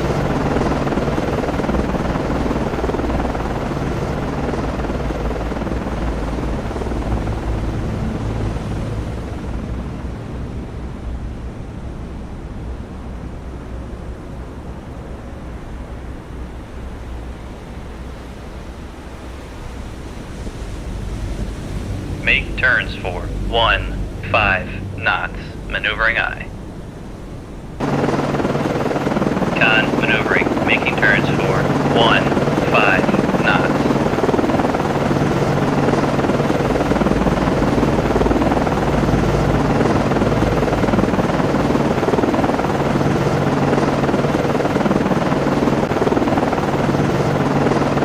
Speaker 1: Make turns for 15 knots, maneuvering I. Con, maneuvering, making turns for 15 knots.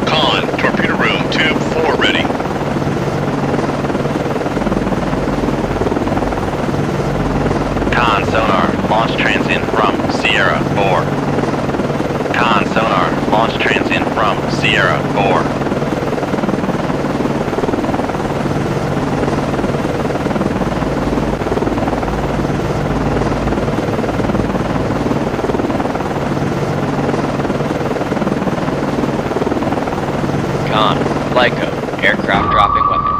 Speaker 3: Con, torpedo room, tube 4 ready.
Speaker 1: Con sonar, launch transient from Sierra 4. Con sonar, launch transient from Sierra 4.
Speaker 6: Con, Flyco, aircraft dropping weapon.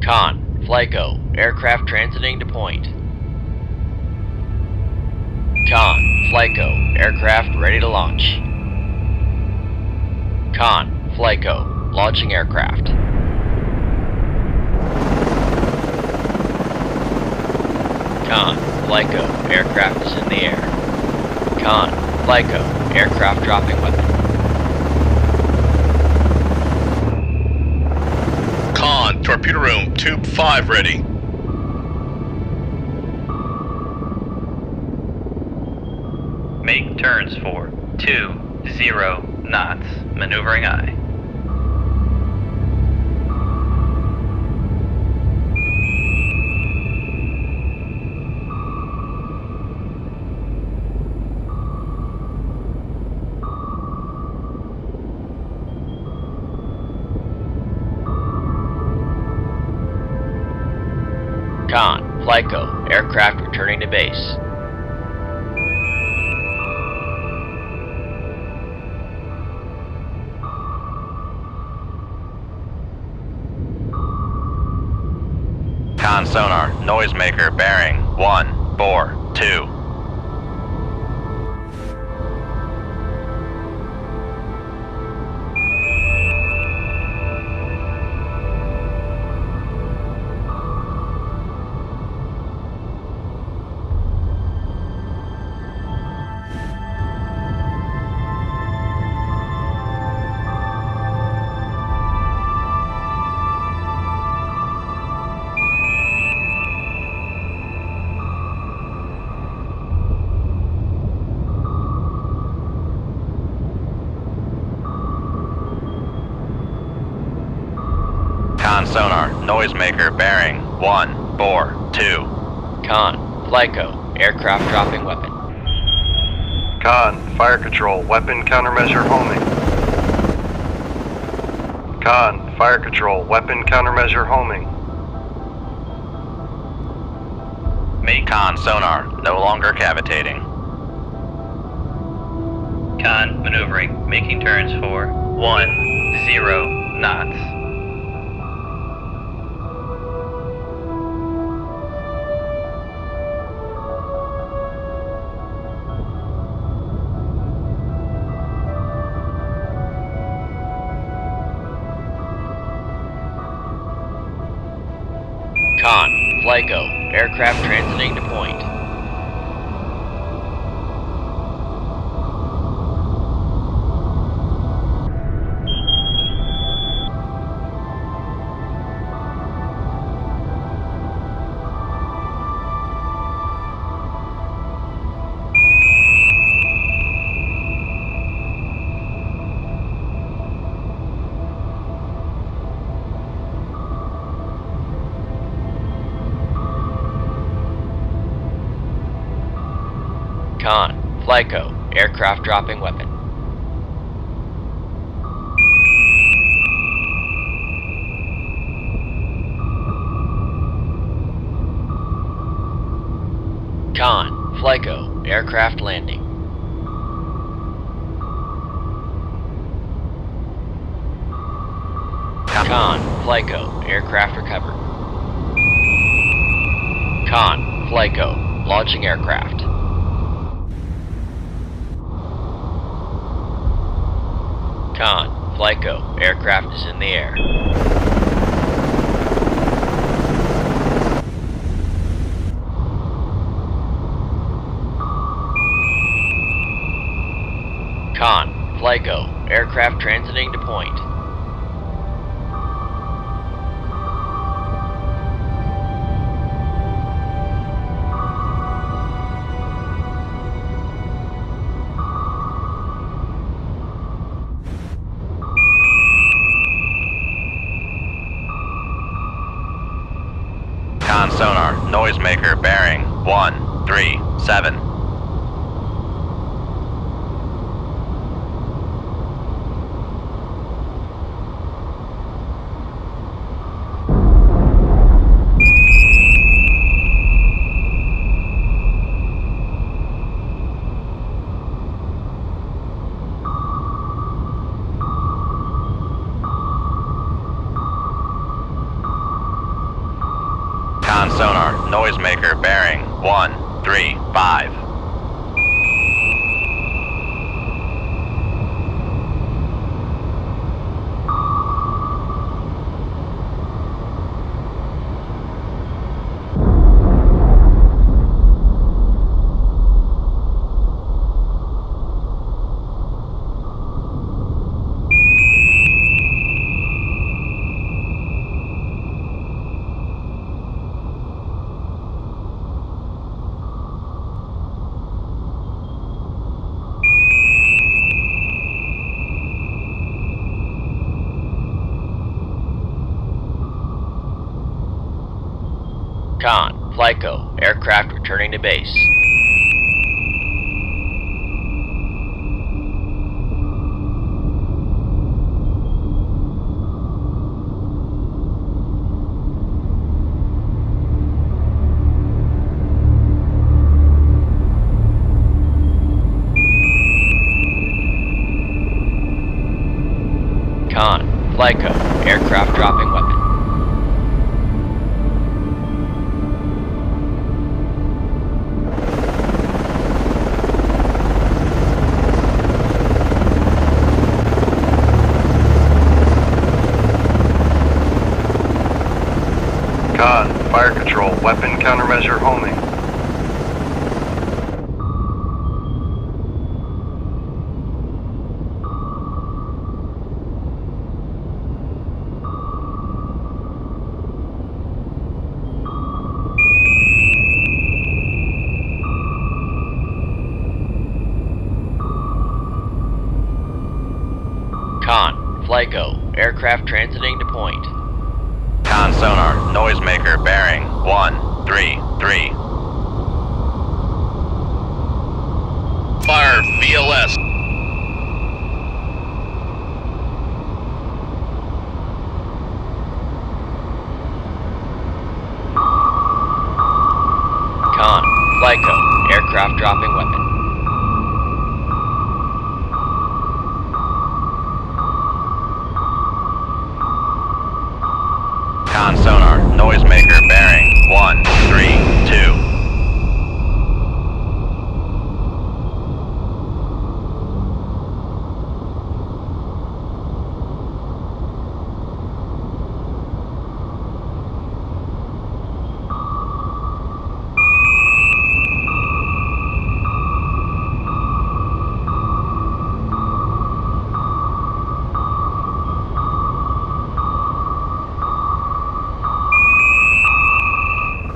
Speaker 6: Con, Flyco, aircraft transiting to point. Con, Flyco, aircraft ready to launch. Con, Flyco, launching aircraft. Con, Flyco, aircraft is in the air. Con, Flyco, aircraft dropping weapon.
Speaker 3: Con, torpedo room, tube 5 ready.
Speaker 1: Make turns for 20 knots, maneuvering I.
Speaker 6: FLYCO, aircraft returning to base.
Speaker 1: Con sonar, noisemaker bearing 142. Con sonar, noisemaker bearing 142.
Speaker 6: Con, FLYCO, aircraft dropping weapon.
Speaker 5: Con, fire control, weapon countermeasure homing. Con, fire control, weapon countermeasure homing.
Speaker 1: Make con sonar, no longer cavitating.
Speaker 4: Con maneuvering, making turns for 10 knots.
Speaker 6: Con, FLYCO, aircraft transiting to point. Con, FLYCO, aircraft dropping weapon. Con, FLYCO, aircraft landing. Con, FLYCO, aircraft recovered. Con, FLYCO, launching aircraft. Con, FLYCO, aircraft is in the air. Con, FLYCO, aircraft transiting to point.
Speaker 1: Con sonar, noisemaker bearing 137. Con sonar, noisemaker bearing 135.
Speaker 6: Con, FLYCO, aircraft returning to base. FLICO, aircraft dropping weapon.
Speaker 5: Con, fire control, weapon countermeasure homing.
Speaker 6: Con, FLICO, aircraft transiting to point.
Speaker 1: Con sonar, noisemaker bearing 133.
Speaker 3: Fire VLS.
Speaker 6: Con, FLICO, aircraft dropping weapon.
Speaker 1: Con sonar, noisemaker bearing 132.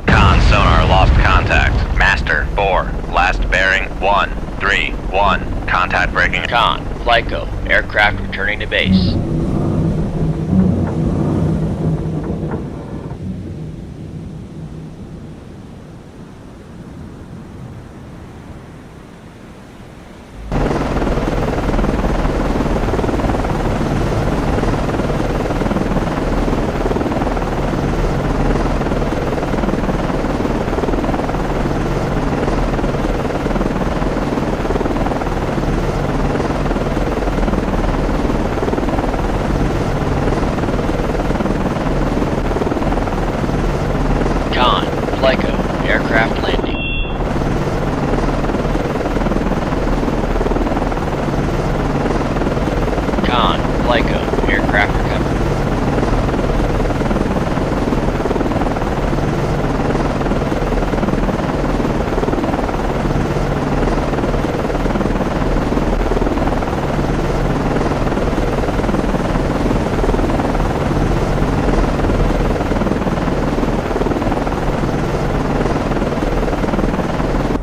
Speaker 1: Con sonar lost contact. Master 4, last bearing 131. Contact breaking.
Speaker 6: Con, FLICO, aircraft returning to base. Con, FLICO, aircraft landing. Con, FLICO, aircraft recovered.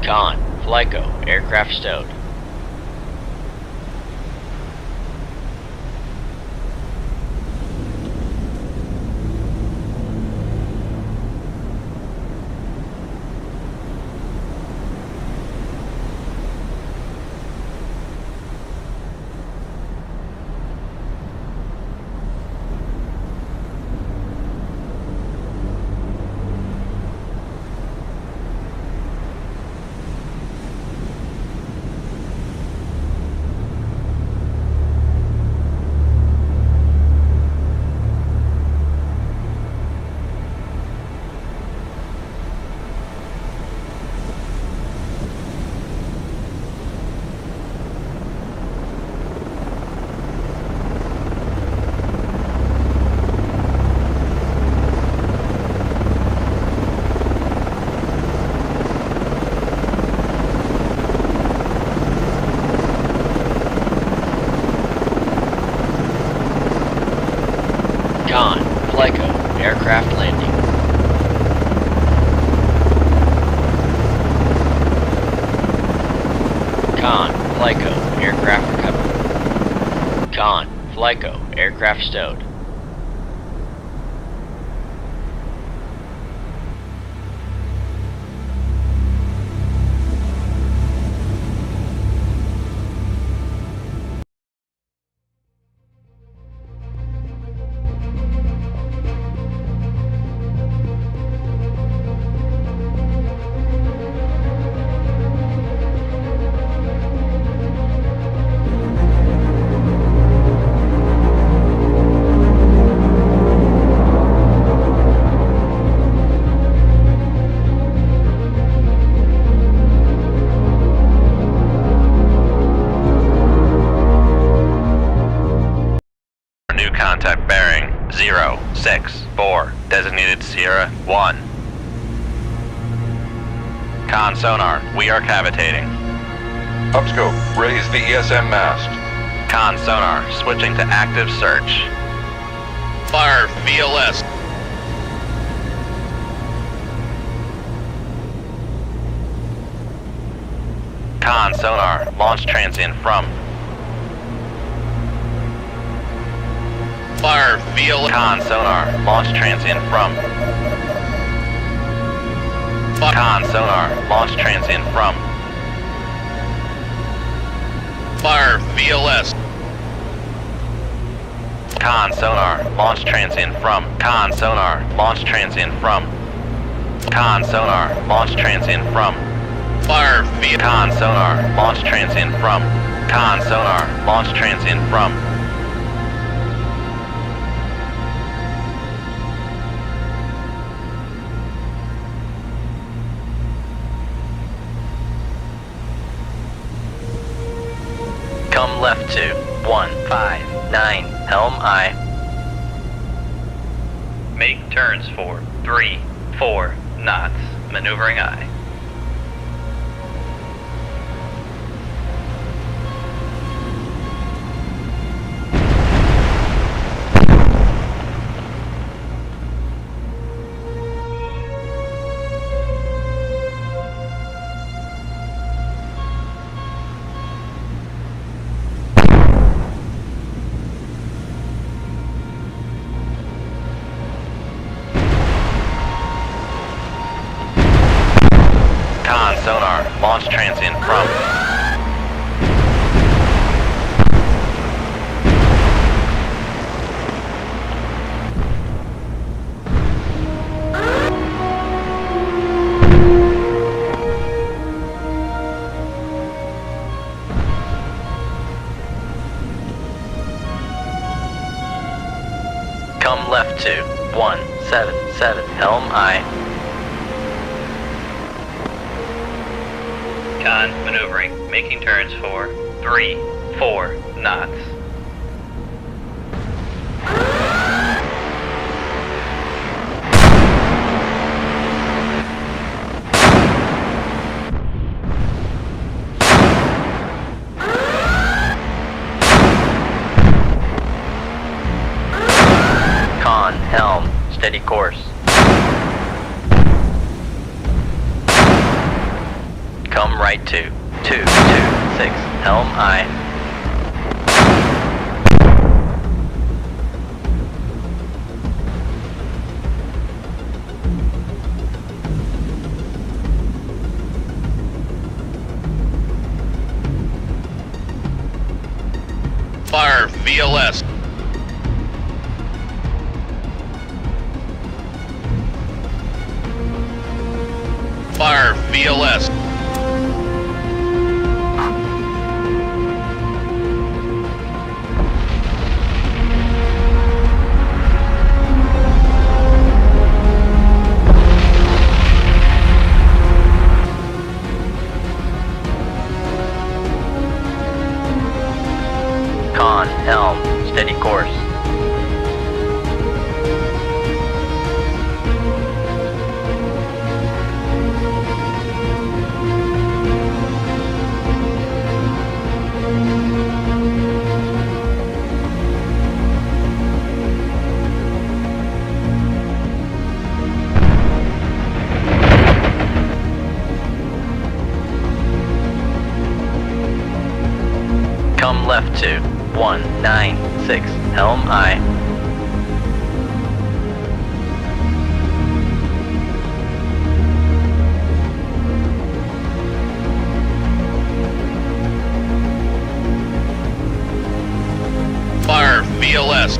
Speaker 6: Con, FLICO, aircraft stowed. Con, FLICO, aircraft landing. Con, FLICO, aircraft recovered. Con, FLICO, aircraft stowed.
Speaker 1: new contact bearing 064, designated Sierra 1. Con sonar, we are cavitating.
Speaker 2: Upscope, raise the ESM mast.
Speaker 1: Con sonar, switching to active search.
Speaker 3: Fire VLS.
Speaker 1: Con sonar, launch transient from.
Speaker 3: Fire VLS.
Speaker 1: Con sonar, launch transient from. Con sonar, launch transient from.
Speaker 3: Fire VLS.
Speaker 1: Con sonar, launch transient from. Con sonar, launch transient from. Con sonar, launch transient from.
Speaker 3: Fire VLS.
Speaker 1: Con sonar, launch transient from. Con sonar, launch transient from. Come left to 159, helm I. Make turns for 3-4 knots, maneuvering I. Con sonar, launch transient from. Come left to 177, helm I. Con maneuvering, making turns for 3-4 knots. Con helm, steady course. Come right to 226, helm I.
Speaker 3: Fire VLS. Fire VLS.
Speaker 1: Con helm, steady course. Come left to 196, helm I.
Speaker 3: Fire VLS.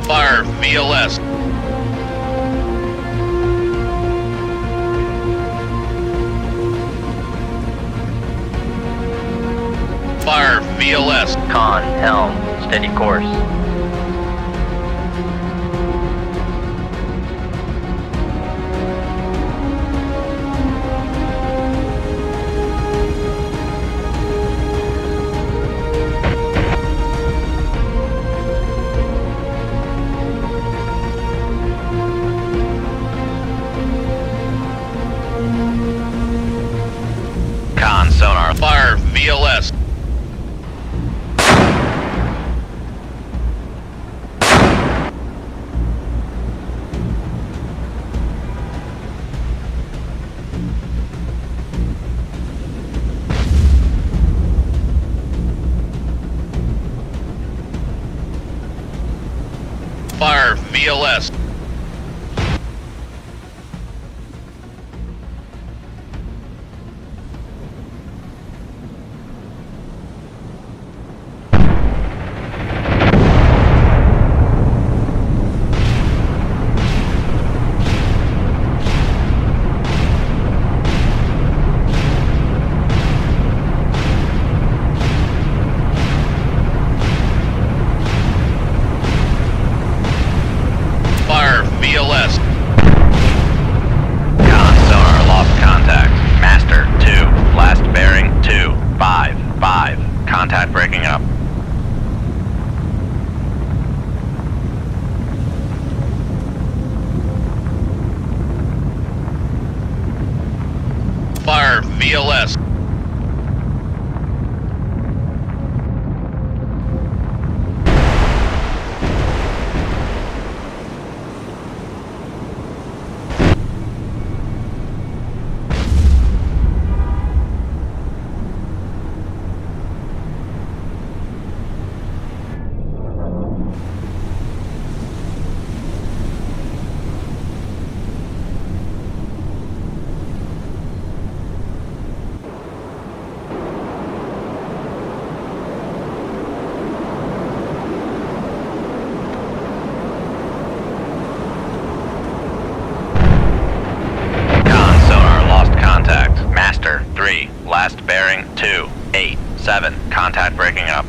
Speaker 3: Fire VLS. Fire VLS.
Speaker 1: Con helm, steady course.
Speaker 3: TLS.
Speaker 1: Con sonar lost contact. Master 3, last bearing 287. Contact breaking up.